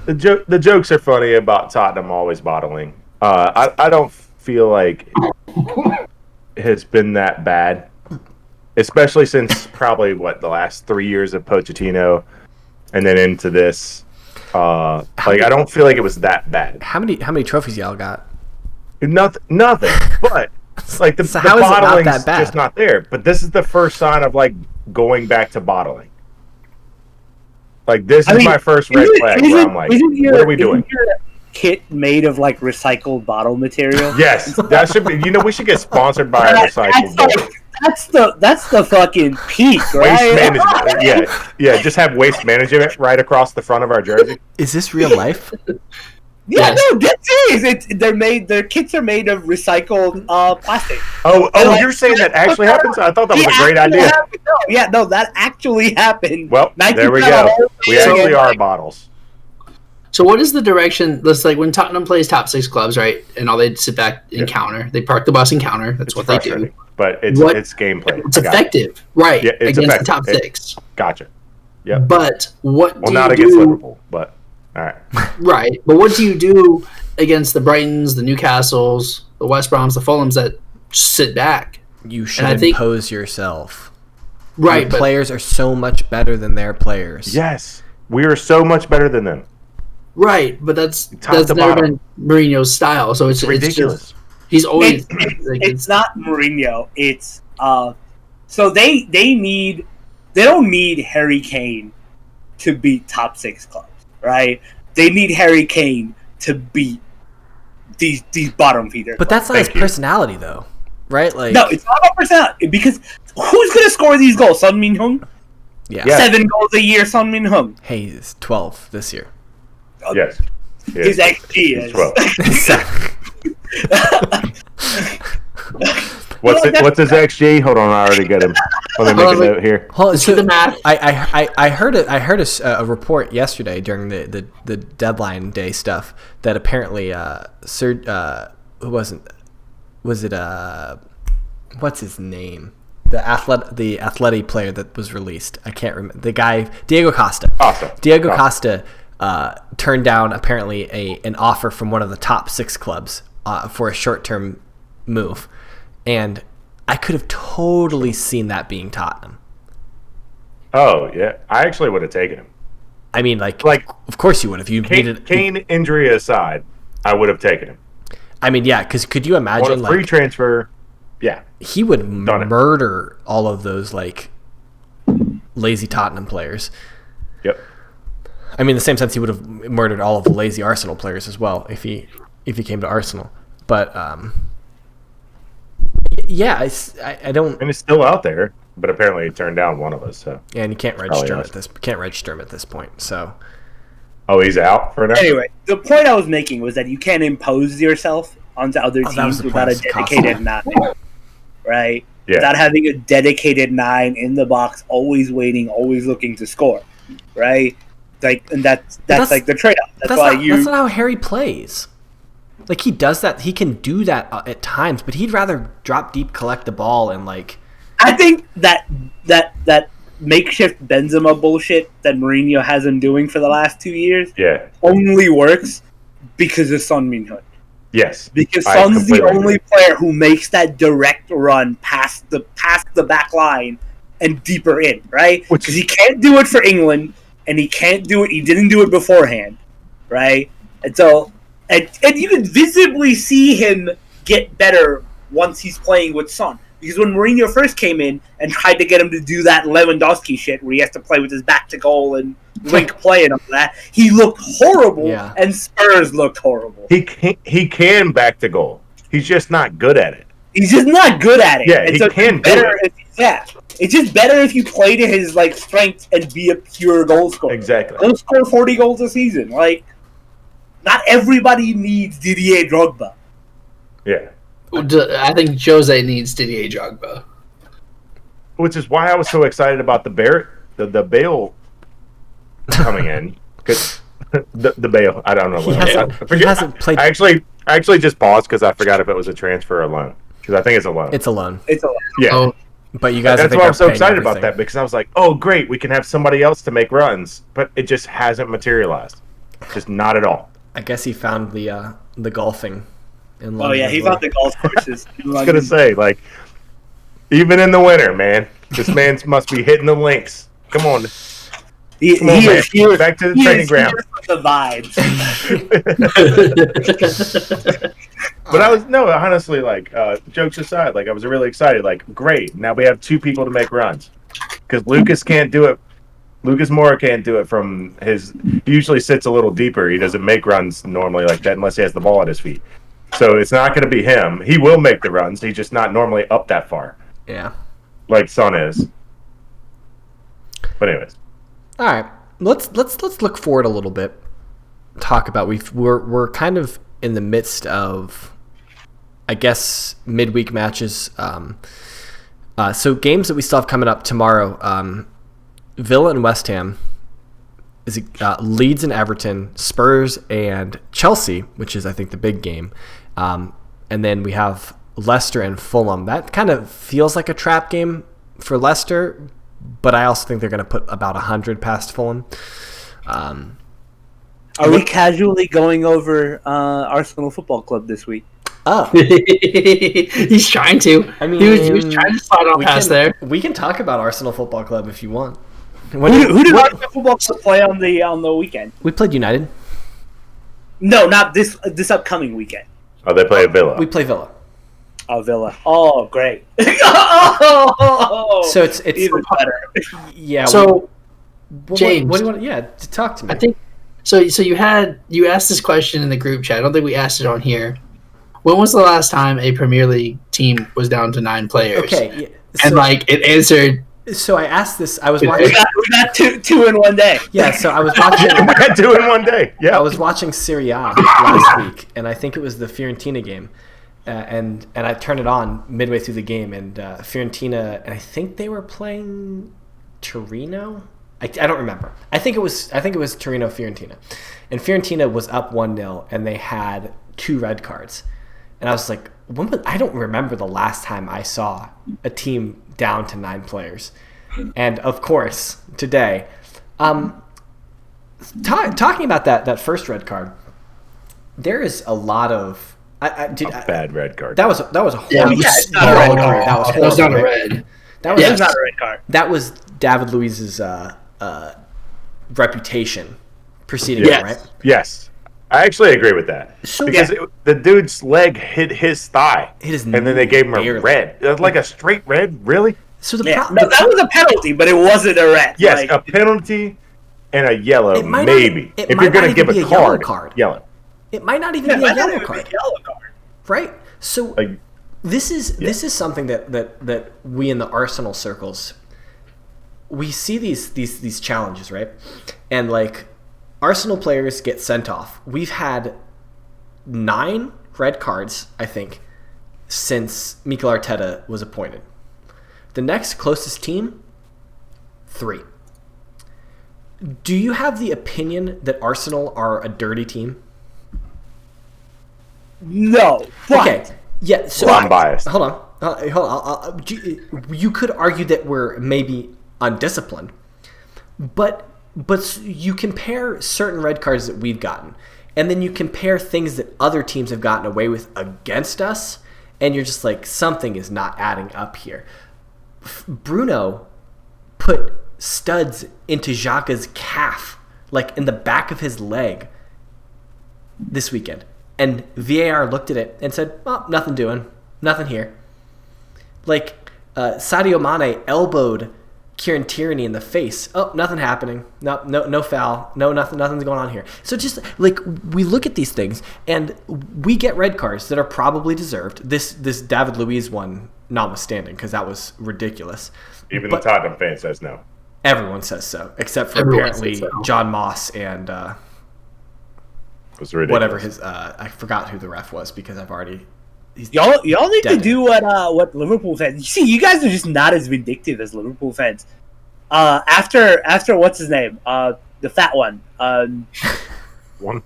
Speaker 2: the jokes are funny about Tottenham always bottling. I don't feel like it has been that bad, especially since probably the last 3 years of Pochettino, and then into this. I don't feel like it was that bad.
Speaker 1: How many trophies y'all got?
Speaker 2: Nothing. But like the bottling's just not there. But this is the first sign of like going back to bottling. Like this is my first red flag where I'm like, what are we doing?
Speaker 4: Kit made of like recycled bottle material.
Speaker 2: Yes, that should be. We should get sponsored by a recycled bottle.
Speaker 4: That's the fucking peak, right?
Speaker 2: Waste management. Yeah. Just have waste management right across the front of our jersey.
Speaker 1: Is this real life?
Speaker 4: Yeah, no, that's serious. Their kits are made of recycled plastic.
Speaker 2: Oh, you're saying that actually happens? I thought that was a great idea.
Speaker 4: No, that actually happened.
Speaker 2: Well, there we go. We actually are bottles.
Speaker 3: So what is the direction? Let's like when Tottenham plays top 6 clubs, right? And all they sit back and counter. They park the bus and counter. That's what they do.
Speaker 2: But it's gameplay.
Speaker 3: It's effective, right?
Speaker 2: Yeah, it's
Speaker 3: against
Speaker 2: effective.
Speaker 3: the top 6.
Speaker 2: Gotcha. Yeah.
Speaker 3: But what?
Speaker 2: Well, not against Liverpool, but all right.
Speaker 3: Right, but what do you do against the Brightons, the Newcastles, the West Broms, the Fulhams that sit back?
Speaker 1: You should impose yourself.
Speaker 3: Right,
Speaker 1: your players are so much better than their players.
Speaker 2: Yes, we are so much better than them.
Speaker 3: Right, but that's never been Mourinho's style. So it's
Speaker 2: ridiculous.
Speaker 3: It's just, he's always.
Speaker 4: It's not Mourinho. It's so they don't need Harry Kane to beat top 6 clubs, right? They need Harry Kane to beat these bottom feeders.
Speaker 1: But that's not his personality, though, right? Like
Speaker 4: no, it's not about personality because who's gonna score these goals? Son Min-heung?
Speaker 1: Yeah.
Speaker 2: Yes.
Speaker 4: 7 goals a year, Son Min-hung.
Speaker 1: Hey, he's 12 this year.
Speaker 2: Yes.
Speaker 4: His XG
Speaker 2: He's
Speaker 4: is
Speaker 2: 12.
Speaker 1: Seven.
Speaker 2: What's his XG? Hold on, I already got him. Let me make a note here.
Speaker 1: Hold on,
Speaker 3: Do the math.
Speaker 1: I heard it. I heard a report yesterday during the deadline day stuff that apparently who wasn't was it what's his name, the athletic player that was released, I can't remember, the guy Diego Costa. Diego Costa turned down apparently an offer from one of the top 6 clubs for a short-term move, and I could have totally seen that being Tottenham.
Speaker 2: Oh yeah, I actually would have taken him.
Speaker 1: I mean, like of course you would if you needed
Speaker 2: Kane injury aside, I would have taken him.
Speaker 1: I mean, yeah, because could you imagine
Speaker 2: On a free transfer? Yeah,
Speaker 1: he would murder all of those like lazy Tottenham players.
Speaker 2: Yep.
Speaker 1: I mean, in the same sense, he would have murdered all of the lazy Arsenal players as well if he came to Arsenal. But yeah, I don't.
Speaker 2: And it's still out there, but apparently he turned down one of us. So
Speaker 1: Yeah, and you can't register him at this point. So
Speaker 2: he's out for now.
Speaker 4: Anyway, the point I was making was that you can't impose yourself onto other teams without a dedicated 9, right?
Speaker 2: Yeah.
Speaker 4: Without having a dedicated 9 in the box, always waiting, always looking to score, right? Like, and that's like the trade-off. That's not
Speaker 1: how Harry plays. Like, he does that. He can do that at times, but he'd rather drop deep, collect the ball, and like.
Speaker 4: I think that makeshift Benzema bullshit that Mourinho has him doing for the last 2 years, only works because of Son Min-hun.
Speaker 2: Yes,
Speaker 4: because Son's the only player who makes that direct run past the back line and deeper in, right? Because he can't do it for England, and he can't do it. He didn't do it beforehand, right? And so, and you can visibly see him get better once he's playing with Son. Because when Mourinho first came in and tried to get him to do that Lewandowski shit where he has to play with his back to goal and link play and all that, he looked horrible, and Spurs looked horrible.
Speaker 2: He can back to goal. He's just not good at it.
Speaker 4: He's just not good at it.
Speaker 2: Yeah,
Speaker 4: and
Speaker 2: he
Speaker 4: so
Speaker 2: can do it.
Speaker 4: It's just better if you play to his like strengths and be a pure goal scorer.
Speaker 2: Exactly.
Speaker 4: Go score 40 goals a season. Like, not everybody needs Didier Drogba.
Speaker 2: Yeah.
Speaker 3: I think Jose needs Didier Drogba.
Speaker 2: Which is why I was so excited about the Bale coming in. Because the Bale, I don't know.
Speaker 1: He hasn't played.
Speaker 2: I actually just paused because I forgot if it was a transfer or a loan. Because I think it's a loan.
Speaker 1: It's a loan.
Speaker 2: Yeah.
Speaker 3: Oh.
Speaker 1: But you guys,
Speaker 2: that's why I'm so excited about that, because I was like, oh, great, we can have somebody else to make runs. But it just hasn't materialized. Just not at all.
Speaker 1: I guess he found the golfing.
Speaker 4: Oh yeah, he found the golf courses.
Speaker 2: I was gonna say, like, even in the winter, man, this man must be hitting the links. Come on,
Speaker 4: he is
Speaker 2: back to the training ground.
Speaker 4: The vibes.
Speaker 2: But honestly, like, jokes aside, like, I was really excited. Like, great, now we have 2 people to make runs, because Lucas can't do it. Lucas Moura can't do it from his. He usually sits a little deeper. He doesn't make runs normally like that unless he has the ball at his feet. So it's not going to be him. He will make the runs. He's just not normally up that far.
Speaker 1: Yeah.
Speaker 2: Like Son is. But anyways.
Speaker 1: All right. Let's look forward a little bit. Talk about we're kind of in the midst of, I guess, midweek matches. So games that we still have coming up tomorrow. Villa and West Ham. Leeds and Everton, Spurs and Chelsea, which is I think the big game. And then we have Leicester and Fulham. That kind of feels like a trap game for Leicester, but I also think they're going to put about 100 past Fulham.
Speaker 4: Are we casually going over Arsenal Football Club this week?
Speaker 1: Oh,
Speaker 3: he's trying to.
Speaker 1: I mean,
Speaker 3: he was trying to slide on past there.
Speaker 1: We can talk about Arsenal Football Club if you want.
Speaker 4: Who did Arsenal Football Club play on the weekend?
Speaker 1: We played United.
Speaker 4: No, not this upcoming weekend.
Speaker 2: Oh, they play Villa.
Speaker 1: We play Villa.
Speaker 4: Oh, Villa. Oh, great.
Speaker 1: So it's
Speaker 4: even better.
Speaker 1: Yeah.
Speaker 3: So,
Speaker 1: James, what do you want? Yeah, to talk to me.
Speaker 3: I think so. So you asked this question in the group chat. I don't think we asked it on here. When was the last time a Premier League team was down to 9 players?
Speaker 1: Okay. Yeah,
Speaker 3: and like it answered
Speaker 1: So I asked this. I was
Speaker 4: We
Speaker 1: watching.
Speaker 4: got two in one day.
Speaker 1: Yeah. So I was watching.
Speaker 2: We had 2 in one day. Yeah.
Speaker 1: I was watching Serie A last week, and I think it was the Fiorentina game, and I turned it on midway through the game, and Fiorentina, and I think they were playing Torino. I don't remember. I think it was Torino Fiorentina, and Fiorentina was up 1-0, and they had 2 red cards, and I was like, I don't remember the last time I saw a team down to 9 players, and of course today. Talking about that first red card, there is a lot of
Speaker 2: bad red card.
Speaker 1: That was a horrible
Speaker 3: it's not a red card. That was not a red.
Speaker 1: That was
Speaker 4: not a red card.
Speaker 1: That was David Luiz's reputation preceding
Speaker 2: yes.
Speaker 1: him, right?
Speaker 2: Yes. I actually agree with that.
Speaker 1: So-
Speaker 2: because the dude's leg hit his thigh.
Speaker 1: And
Speaker 2: then they gave him
Speaker 1: barely.
Speaker 2: a red. It was like a straight red? Really?
Speaker 1: So the
Speaker 4: Yeah,
Speaker 1: problem,
Speaker 4: no, that was a penalty, but it wasn't a red.
Speaker 2: Yes,
Speaker 4: Like,
Speaker 2: a penalty and a yellow,
Speaker 1: It might
Speaker 2: maybe.
Speaker 1: not- it
Speaker 2: if
Speaker 1: might
Speaker 2: you're going
Speaker 1: not
Speaker 2: to give
Speaker 1: even
Speaker 2: a
Speaker 1: be a yellow
Speaker 2: card,
Speaker 1: card.
Speaker 2: yellow.
Speaker 1: it might not even
Speaker 4: yeah,
Speaker 1: be a
Speaker 4: that
Speaker 1: yellow
Speaker 4: would be
Speaker 1: card,
Speaker 4: a yellow card.
Speaker 1: right? So
Speaker 2: Like,
Speaker 1: this is something that we in the Arsenal circles, we see these challenges, right? And like Arsenal players get sent off. We've had 9 red cards, I think, since Mikel Arteta was appointed. The next closest team, 3. Do you have the opinion that Arsenal are a dirty team?
Speaker 4: No. But
Speaker 1: Okay. Yeah. So
Speaker 2: I'm biased.
Speaker 1: Hold on. You could argue that we're maybe undisciplined, but you compare certain red cards that we've gotten, and then you compare things that other teams have gotten away with against us, and you're just like, something is not adding up here. Bruno put studs into Xhaka's calf, like in the back of his leg, this weekend. And VAR looked at it and said, "Oh, nothing doing. Nothing here." Like, Sadio Mane elbowed Kieran Tierney in the face. "Oh, nothing happening. No foul. Nothing's going on here." So just, like, we look at these things, and we get red cards that are probably deserved. This David Luiz one notwithstanding, because that was ridiculous.
Speaker 2: Even
Speaker 1: But
Speaker 2: the Tottenham fan says no.
Speaker 1: everyone says so, except for
Speaker 3: Everyone
Speaker 1: apparently
Speaker 3: says so.
Speaker 1: John Moss and...
Speaker 2: It was ridiculous.
Speaker 1: whatever his I forgot who the ref was, because I've already
Speaker 4: y'all need to
Speaker 1: Dead.
Speaker 4: do what Liverpool fans. You see, you guys are just not as vindictive as Liverpool fans. After what's his name? The fat one.
Speaker 2: One.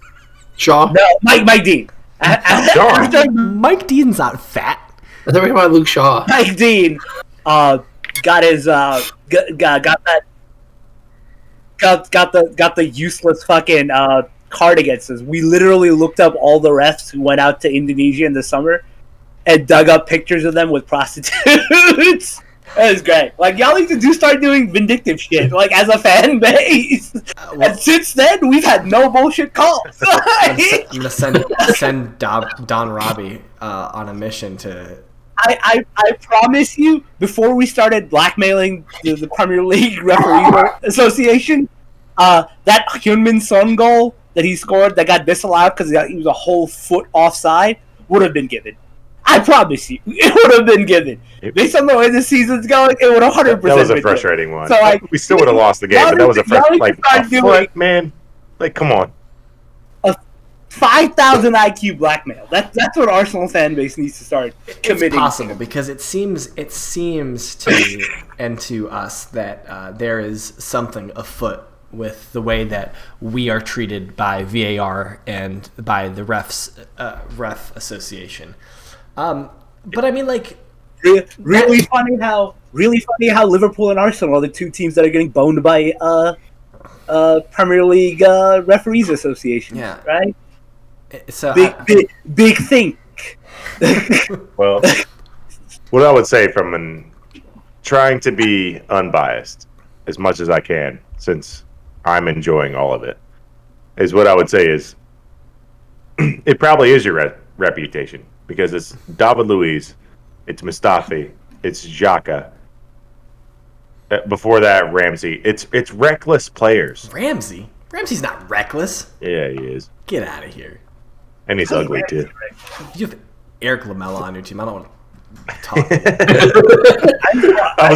Speaker 3: Shaw?
Speaker 4: No, Mike Dean. After
Speaker 1: Mike Dean's not fat.
Speaker 3: I thought we were talking about Luke Shaw.
Speaker 4: Mike Dean got his got the useless fucking card against us. We literally looked up all the refs who went out to Indonesia in the summer and dug up pictures of them with prostitutes. That was great. Like, y'all need to start doing vindictive shit, like, as a fan base. And since then, we've had no bullshit calls.
Speaker 1: I'm gonna send Don Robbie on a mission to.
Speaker 4: I promise you, before we started blackmailing the Premier League Referee Association, that Hyunmin Son goal that he scored that got disallowed because he was a whole foot offside would have been given. I promise you, it would have been given. Based on the way the season's going, it would 100%.
Speaker 2: That was a
Speaker 4: been
Speaker 2: frustrating one.
Speaker 4: So, like,
Speaker 2: we still would have lost the game, but that was a foot, man. Like, come on.
Speaker 4: 5,000 IQ blackmail. That's what Arsenal fan base needs to start committing.
Speaker 1: It's possible, because it seems to me and to us that there is something afoot with the way that we are treated by VAR and by the ref association. But I mean, like,
Speaker 4: really funny how Liverpool and Arsenal are the two teams that are getting boned by Premier League Referees Association.
Speaker 1: Yeah.
Speaker 4: Right.
Speaker 1: So
Speaker 4: Big think.
Speaker 2: Well, what I would say from trying to be unbiased as much as I can, since I'm enjoying all of it, is what I would say is it probably is your reputation, because it's David Luiz, it's Mustafi, it's Xhaka. Before that, Ramsey. It's reckless players.
Speaker 1: Ramsey's not reckless.
Speaker 2: Yeah, he is.
Speaker 1: Get out of here.
Speaker 2: And he's ugly too.
Speaker 1: You have Eric Lamela on your team. I don't want talking.
Speaker 2: I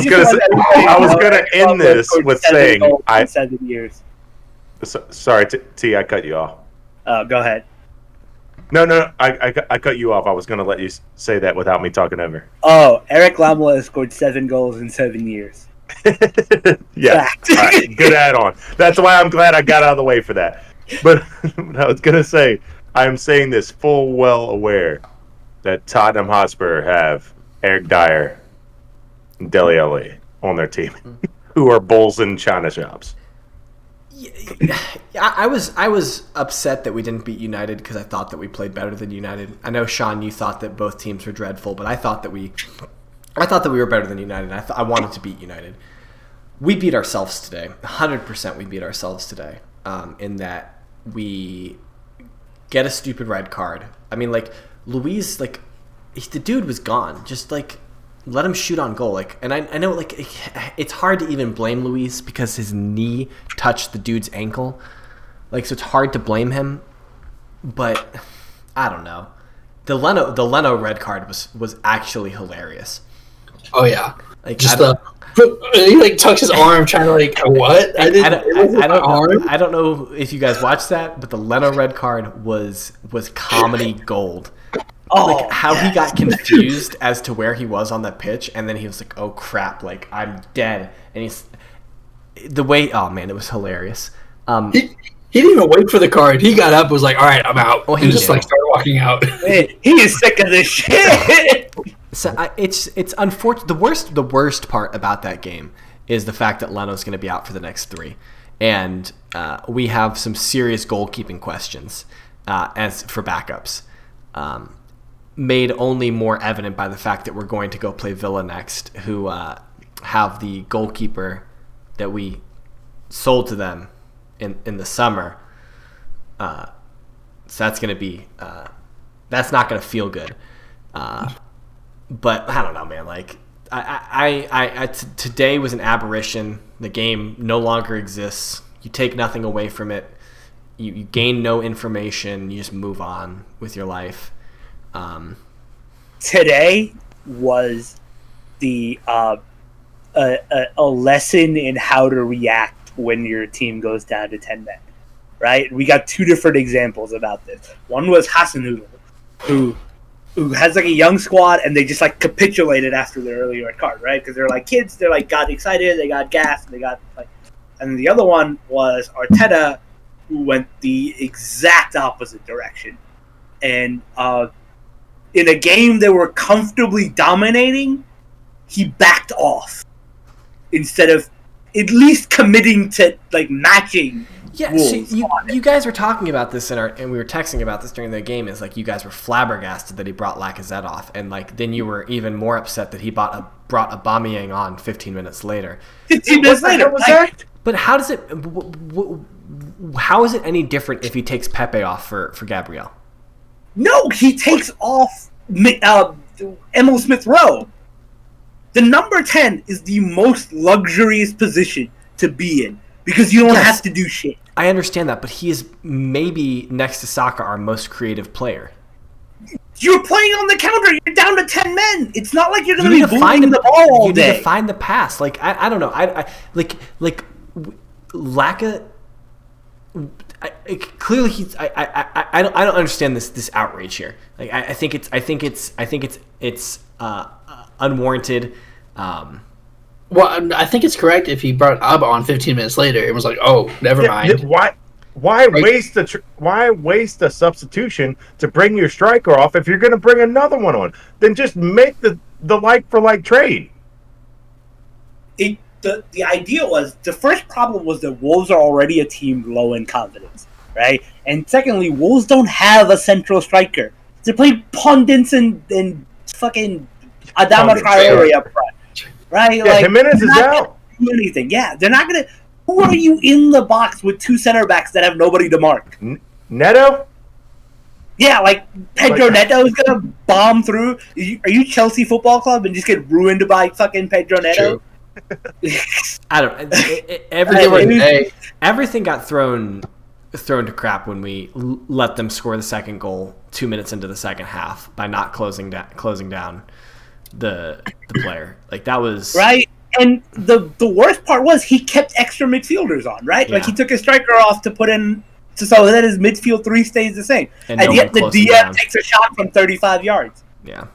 Speaker 2: was gonna end this with saying
Speaker 4: in 7 years.
Speaker 2: Sorry, T. I cut you off.
Speaker 4: Go ahead.
Speaker 2: No. I cut you off. I was gonna let you say that without me talking over.
Speaker 4: Oh, Eric Lamela has scored 7 goals in 7 years.
Speaker 2: Yeah. All right, good add-on. That's why I'm glad I got out of the way for that. But I was gonna say, I am saying this full well aware that Tottenham Hotspur have Eric Dyer and Dele Alli on their team, who are bulls in china shops.
Speaker 1: Yeah, I was upset that we didn't beat United because I thought that we played better than United. I know, Sean, you thought that both teams were dreadful, but I thought that we were better than United. I wanted to beat United. We beat ourselves today. 100% we beat ourselves today. In that we get a stupid red card. I mean, like, Luis, like, the dude was gone. Just, like, let him shoot on goal. Like, and I know, like, it's hard to even blame Luis because his knee touched the dude's ankle. Like, so it's hard to blame him. But I don't know. The Leno red card was actually hilarious.
Speaker 3: Oh yeah,
Speaker 1: like
Speaker 3: just he like tucks his arm, trying to like what? I
Speaker 1: don't know if you guys watched that, but the Leno red card was comedy gold. Like how he got confused as to where he was on the pitch, and then he was like, "Oh crap! Like I'm dead." And he's the way. Oh man, it was hilarious.
Speaker 3: He didn't even wait for the card. He got up, was like, "All right, I'm out," and just like started walking out.
Speaker 4: He is sick of this shit.
Speaker 1: So it's unfortunate. The worst part about that game is the fact that Leno's going to be out for the next 3, and we have some serious goalkeeping questions as for backups. Made only more evident by the fact that we're going to go play Villa next, who have the goalkeeper that we sold to them in the summer. So that's going to be that's not going to feel good. But I don't know, man. Like today was an aberration. The game no longer exists. You take nothing away from it. You gain no information. You just move on with your life.
Speaker 4: Today was the a lesson in how to react when your team goes down to 10 men. Right? We got 2 different examples about this. One was Hasenhüttl, who has like a young squad, and they just like capitulated after their early red card, right? Because they're like kids, they're like got excited, they got gas, they got like. And the other one was Arteta, who went the exact opposite direction, and in a game they were comfortably dominating, he backed off instead of at least committing to like matching.
Speaker 1: Yeah, so you guys were talking about this and we were texting about this during the game. Is like you guys were flabbergasted that he brought Lacazette off, and like then you were even more upset that he brought Aubameyang on 15 minutes later.
Speaker 4: 15 minutes later, was that?
Speaker 1: But how does it? How is it any different if he takes Pepe off for Gabriel?
Speaker 4: No, he takes off Emil Smith Rowe. The number 10 is the most luxurious position to be in because you don't have to do shit.
Speaker 1: I understand that, but he is maybe next to Saka our most creative player.
Speaker 4: You're playing on the counter. You're down to 10 men. It's not like you're going to be bullying the ball all day.
Speaker 1: You need to find the pass. Like I don't know. I Laka. Clearly, he's. I don't understand this outrage here. Like I think it's unwarranted.
Speaker 3: Well, I think it's correct if he brought Abba on 15 minutes later. It was like, oh, never mind.
Speaker 2: Why waste a substitution to bring your striker off if you're going to bring another one on? Then just make the like for like trade.
Speaker 4: The idea was the first problem was that Wolves are already a team low in confidence, right? And secondly, Wolves don't have a central striker. They play Pundits and fucking Adama Traore up front. Right?
Speaker 2: Yeah, like, Jimenez is out.
Speaker 4: Do anything. Yeah, they're not going to... Who are you in the box with 2 center backs that have nobody to mark?
Speaker 2: Neto?
Speaker 4: Yeah, like Pedro Neto is going to bomb through. Are you Chelsea Football Club and just get ruined by fucking Pedro Neto?
Speaker 1: I don't... Everything got thrown to crap when we let them score the second goal 2 minutes into the second half by not closing down. the player. Like that was
Speaker 4: right. And the worst part was he kept extra midfielders on, right?
Speaker 1: Yeah.
Speaker 4: Like he took his striker off to put in so that his midfield three stays the same.
Speaker 1: And
Speaker 4: And
Speaker 1: no
Speaker 4: yet
Speaker 1: one
Speaker 4: the
Speaker 1: closed him
Speaker 4: DM
Speaker 1: down.
Speaker 4: takes a shot from 35 yards.
Speaker 1: Yeah.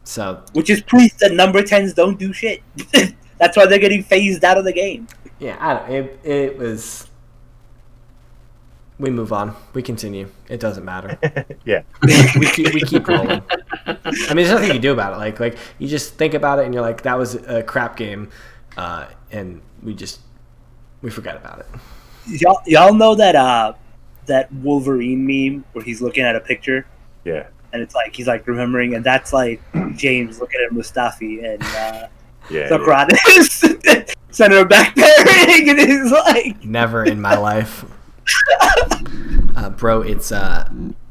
Speaker 1: So
Speaker 4: Which is proof that number 10s don't do shit. That's why they're getting phased out of the game.
Speaker 1: yeah, it was. We move on. We continue. It doesn't matter.
Speaker 2: Yeah.
Speaker 1: we keep rolling. I mean, there's nothing you can do about it. Like you just think about it and you're like, that was a crap game, and we forget about it.
Speaker 4: Y'all know that Wolverine meme where he's looking at a picture
Speaker 2: Yeah.
Speaker 4: and it's like he's like remembering, and that's like James looking at Mustafi and
Speaker 2: Yeah.
Speaker 4: Socrates center back pairing, and he's like,
Speaker 1: Never in my life, bro. It's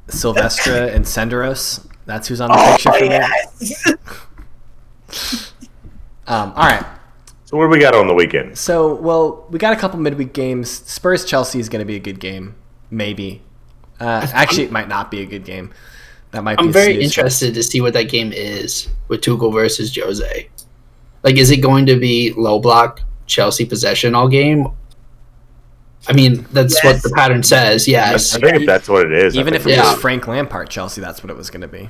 Speaker 1: Silvestre and Senderos. That's who's on the picture for
Speaker 4: yes.
Speaker 1: me. All right.
Speaker 2: So what do we got on the weekend?
Speaker 1: So, well, we got a couple midweek games. Spurs-Chelsea is going to be a good game, maybe. Actually, it might not be a good game. That might.
Speaker 3: I'm
Speaker 1: be
Speaker 3: very interested to see what that game is with Tuchel versus Jose. Like, is it going to be low block Chelsea possession all game? I mean, that's what the pattern says. Yes.
Speaker 2: I think that's what it is.
Speaker 1: Even
Speaker 2: I
Speaker 1: if
Speaker 2: think
Speaker 1: it was
Speaker 3: Yeah.
Speaker 1: Frank Lampard Chelsea, that's what it was going to be.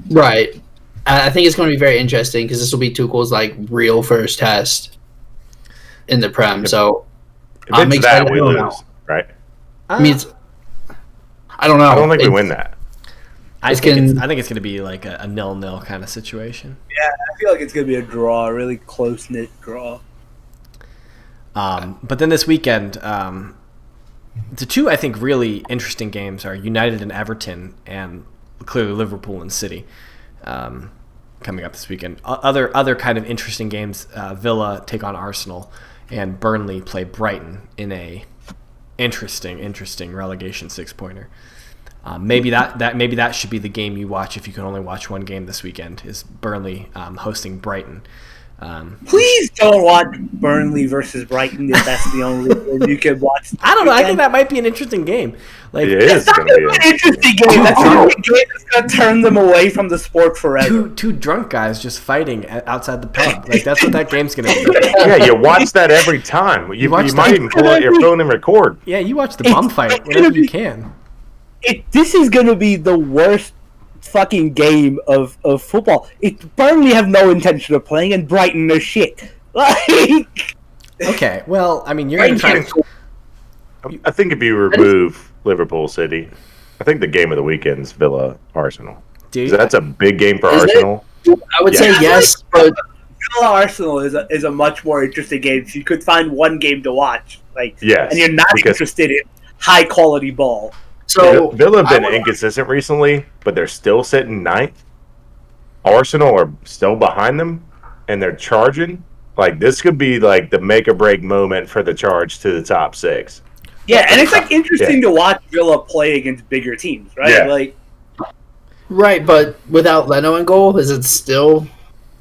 Speaker 3: Right. I think it's going to be very interesting because this will be Tuchel's like real first test in the Prem. So
Speaker 2: if
Speaker 3: I'm
Speaker 2: it's
Speaker 3: excited.
Speaker 2: that, we
Speaker 3: I don't
Speaker 2: lose,
Speaker 3: know.
Speaker 2: right?
Speaker 3: I mean, I don't know.
Speaker 2: I don't think we win that.
Speaker 1: I
Speaker 3: It's
Speaker 1: think
Speaker 3: gonna-
Speaker 1: I think it's going to be like a 0-0 kind of situation.
Speaker 4: Yeah, I feel like it's gonna be a draw, a really close knit draw.
Speaker 1: But then this weekend, the two I think really interesting games are United and Everton, and clearly Liverpool and City coming up this weekend. Other kind of interesting games: Villa take on Arsenal, and Burnley play Brighton in a interesting relegation 6-pointer. Maybe that should be the game you watch if you can only watch one game this weekend. Is Burnley hosting Brighton?
Speaker 4: Please don't watch Burnley versus Brighton if that's the only game you can watch.
Speaker 1: I don't know. I think that might be an interesting game. Like
Speaker 2: It is
Speaker 4: It's not
Speaker 2: going to be.
Speaker 4: an interesting game. That's gonna be a game that's gonna turn them away from the sport forever.
Speaker 1: two drunk guys just fighting outside the pub. Like that's what that game's gonna be.
Speaker 2: Yeah, you watch that every time. You
Speaker 1: watch
Speaker 2: might
Speaker 1: that-
Speaker 2: even pull out your phone and record.
Speaker 1: Yeah, you watch the bum fight whenever you can.
Speaker 4: This is gonna be the worst fucking game of football. Burnley have no intention of playing, and Brighton are shit. Like,
Speaker 1: Okay, well, I mean, you're gonna try to.
Speaker 2: I think if you remove Liverpool City, I think the game of the weekend's Villa Arsenal.
Speaker 1: Dude,
Speaker 2: That's a big game for
Speaker 3: Is it?
Speaker 2: Arsenal.
Speaker 3: I would say
Speaker 2: Yeah.
Speaker 3: yes, but
Speaker 4: Villa Arsenal is a much more interesting game. If you could find one game to watch, like,
Speaker 2: Yes,
Speaker 4: and you're not
Speaker 2: because-
Speaker 4: interested in high quality ball.
Speaker 3: so
Speaker 2: Villa have been
Speaker 3: I would-
Speaker 2: inconsistent recently, but they're still sitting ninth. Arsenal are still behind them, and they're charging. Like, this could be like the make or break moment for the charge to the top six.
Speaker 4: Yeah, and it's like interesting to watch Villa play against bigger teams, right?
Speaker 2: Yeah.
Speaker 4: Like,
Speaker 3: right, but without Leno in goal, is it still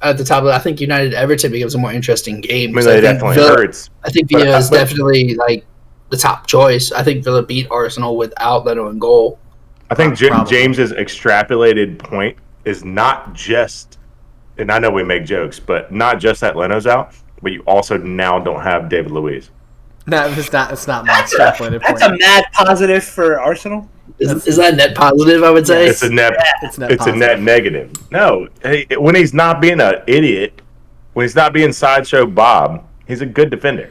Speaker 3: at the top of I think United Everton becomes a more interesting game.
Speaker 2: I mean,
Speaker 3: So
Speaker 2: they
Speaker 3: think
Speaker 2: definitely
Speaker 3: Villa-
Speaker 2: hurts.
Speaker 3: I think
Speaker 2: But-
Speaker 3: Villa is
Speaker 2: but-
Speaker 3: definitely like the top choice. I think Villa beat Arsenal without Leno in goal.
Speaker 2: I think
Speaker 1: Probably.
Speaker 2: James's extrapolated point is not just, and I know we make jokes, but not just that Leno's out, but you also now don't have David Luiz.
Speaker 1: no, it's not my extrapolated
Speaker 4: that's
Speaker 1: point.
Speaker 4: a mad positive for Arsenal.
Speaker 3: Is that net positive? I would say.
Speaker 2: It's a net.
Speaker 1: It's net
Speaker 2: It's a net
Speaker 1: positive.
Speaker 2: negative. No, hey, when he's not being an idiot, when he's not being sideshow Bob, he's a good defender.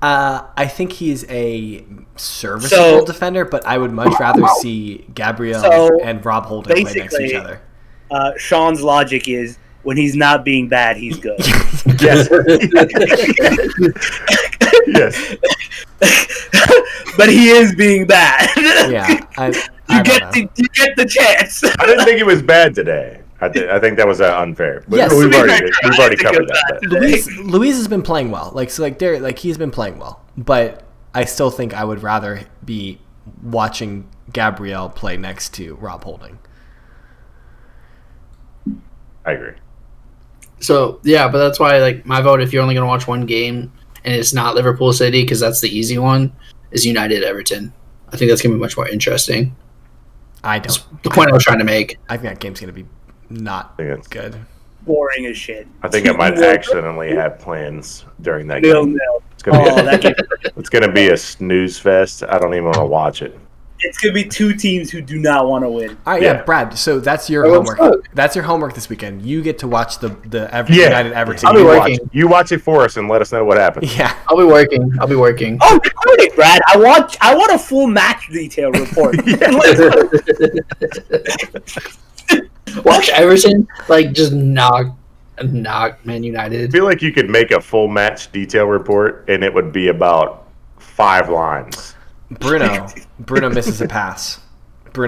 Speaker 1: I think he's a serviceable defender, but I would much rather see Gabriel
Speaker 4: So,
Speaker 1: and Rob Holding play next to each
Speaker 4: basically-
Speaker 1: other.
Speaker 4: Sean's logic is when he's not being bad, he's good.
Speaker 2: Yes. Yes.
Speaker 4: But he is being bad.
Speaker 1: Yeah, I
Speaker 4: you
Speaker 1: don't know.
Speaker 4: you get the chance.
Speaker 2: I didn't think he was bad today. I think that was unfair. But
Speaker 1: Yes.
Speaker 2: we've
Speaker 1: To
Speaker 2: already
Speaker 4: I think
Speaker 2: covered
Speaker 4: it was
Speaker 2: that.
Speaker 4: bad.
Speaker 1: Luis has been playing well. He's been playing well, but I still think I would rather be watching Gabriel play next to Rob Holding.
Speaker 2: I agree.
Speaker 3: So yeah, but that's why like my vote. If you're only going to watch one game and it's not Liverpool City because that's the easy one, is United Everton. I think that's going to be much more interesting.
Speaker 1: I
Speaker 3: That's
Speaker 1: don't.
Speaker 3: the point I was trying to make.
Speaker 1: I think that game's going to be not good.
Speaker 4: Boring as shit.
Speaker 2: I think I might accidentally have plans during that
Speaker 4: Nil
Speaker 2: game.
Speaker 4: nil.
Speaker 2: It's
Speaker 4: That game.
Speaker 2: It's gonna be a snooze fest. I don't even want to watch it.
Speaker 4: It's gonna be two teams who do not want to win.
Speaker 1: All right, yeah, Brad. So that's your homework. That's your homework this weekend. You get to watch the United Everton.
Speaker 3: I'll be working.
Speaker 2: You watch it for us and let us know what happens.
Speaker 1: Yeah,
Speaker 3: I'll be working.
Speaker 4: Oh, record it, Brad. I want a full match detail report.
Speaker 3: Watch Everton just knock Man
Speaker 2: I
Speaker 3: United.
Speaker 2: feel like you could make a full match detail report and it would be about 5 lines.
Speaker 1: Bruno misses a pass.
Speaker 2: You could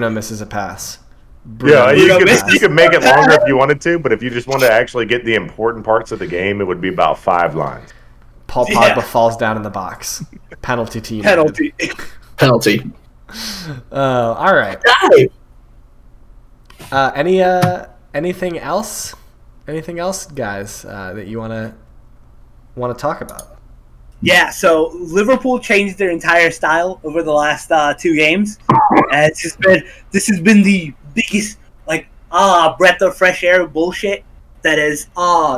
Speaker 2: make it longer if you wanted to, but if you just wanted to actually get the important parts of the game, it would be about 5 lines.
Speaker 1: Paul Pogba falls down in the box. Penalty to United.
Speaker 3: Penalty.
Speaker 1: All right. Anything else? Anything else, guys, that you want to talk about?
Speaker 4: Yeah, so Liverpool changed their entire style over the last 2 games, and this has been the biggest breath of fresh air bullshit. That is,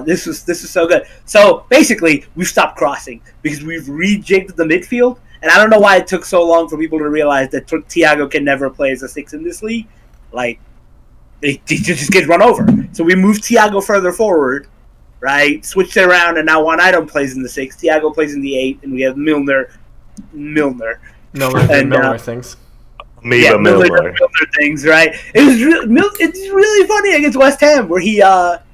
Speaker 4: this is so good. So basically, we've stopped crossing because we've rejigged the midfield, and I don't know why it took so long for people to realize that Thiago can never play as a 6 in this league. He just gets run over. So we moved Thiago further forward. Right, switched it around, and now Wijnaldum plays in the 6. Thiago plays in the 8, and we have Milner
Speaker 1: things.
Speaker 2: Milner
Speaker 4: things. Right. It's really funny against West Ham where he got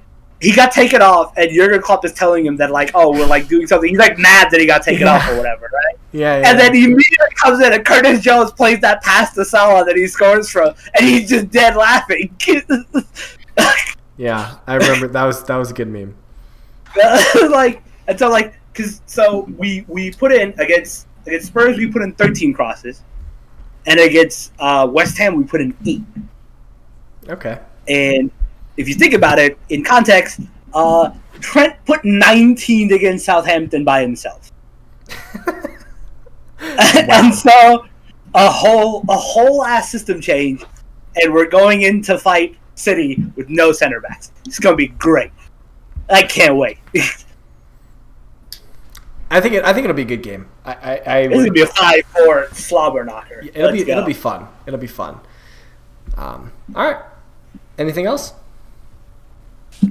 Speaker 4: taken off, and Jurgen Klopp is telling him that we're doing something. He's mad that he got taken off or whatever, right?
Speaker 1: Yeah.
Speaker 4: And then he immediately comes in, and Curtis Jones plays that pass to Salah that he scores from, and he's just dead laughing.
Speaker 1: Yeah, I remember that was a good meme.
Speaker 4: We put in against Spurs, we put in 13 crosses, and against West Ham we put in 8.
Speaker 1: Okay.
Speaker 4: And if you think about it in context, Trent put 19 against Southampton by himself. And so a whole ass system change, and we're going in to fight City with no center backs. It's gonna be great. I can't wait.
Speaker 1: I think it'll be a good game.
Speaker 4: It's gonna be a 5-4 slobber knocker.
Speaker 1: It'll be fun. It'll be fun. All right. Anything else?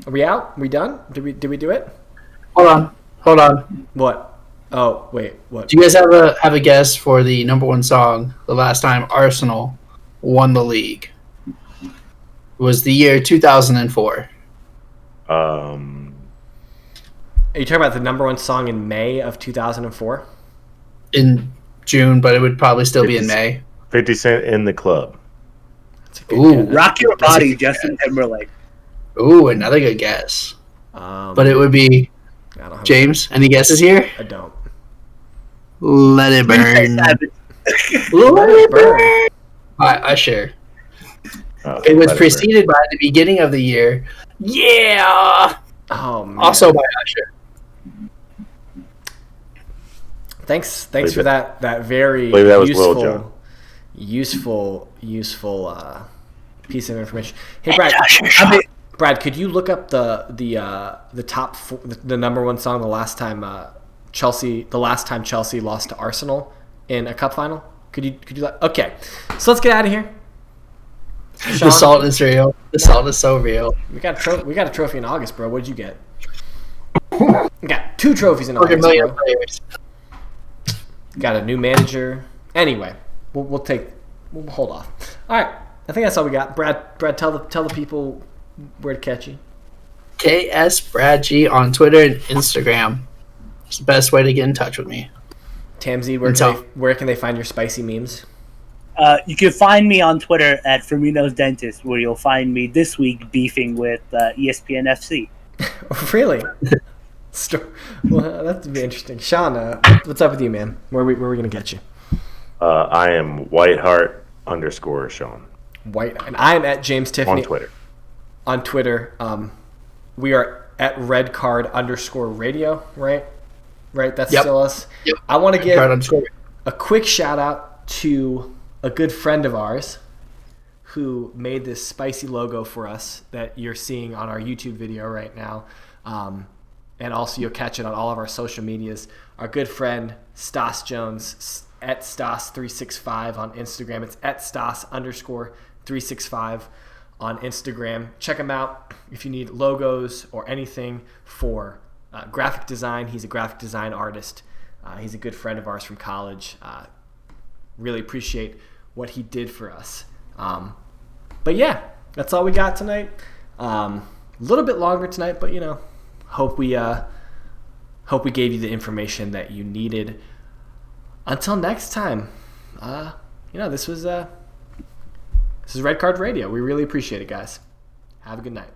Speaker 1: Are we out? Are we done? Did we do it?
Speaker 3: Hold on.
Speaker 1: What? Oh wait. What?
Speaker 3: Do you guys have a guess for the #1 song the last time Arsenal won the league? It was the year 2004.
Speaker 1: Are you talking about the #1 song in May of 2004?
Speaker 3: In June, but it would probably still be in May.
Speaker 2: 50 Cent in the Club.
Speaker 1: That's a good guess.
Speaker 4: Rock Your Body, Justin Timberlake.
Speaker 3: Ooh, another good guess. But it would be
Speaker 1: I don't have
Speaker 3: James. Any guesses here?
Speaker 1: I don't.
Speaker 3: Let It Burn. Let It Burn. I share. It was preceded by the beginning of the year. Yeah.
Speaker 1: Oh man.
Speaker 3: Also by Usher.
Speaker 1: Thanks for that very useful piece of information. Hey Brad, could you look up the top four, the #1 song the last time Chelsea lost to Arsenal in a cup final? Could you do that? Okay, so let's get out of here. Sean,
Speaker 3: the salt is real. The salt is so real.
Speaker 1: We got a trophy in August, bro. What'd you get? We got 2 trophies in August, bro.
Speaker 3: Players.
Speaker 1: Got a new manager. Anyway, we'll hold off. All right, I think that's all we got. Brad, tell the people where to catch you.
Speaker 3: KS Brad G on Twitter and Instagram. It's the best way to get in touch with me.
Speaker 1: Tamzy, where can they find your spicy memes?
Speaker 4: You can find me on Twitter at Firmino's Dentist, where you'll find me this week beefing with ESPN FC.
Speaker 1: Really? Well, that'd be interesting. Sean, what's up with you, man? Where are we gonna get you?
Speaker 2: I am Whiteheart_Sean.
Speaker 1: And I am at James Tiffany
Speaker 2: on Twitter.
Speaker 1: We are at redcard_radio, right? Right, that's still us.
Speaker 3: Yep.
Speaker 1: I want to give a quick shout out to a good friend of ours who made this spicy logo for us that you're seeing on our YouTube video right now. And also you'll catch it on all of our social medias. Our good friend Stas Jones, at Stas365 on Instagram. It's at Stas_365 on Instagram. Check him out if you need logos or anything for graphic design. He's a graphic design artist. He's a good friend of ours from college. Really appreciate what he did for us. But yeah, that's all we got tonight. A little bit longer tonight, but hope we gave you the information that you needed. Until next time, this is Red Card Radio. We really appreciate it, guys. Have a good night.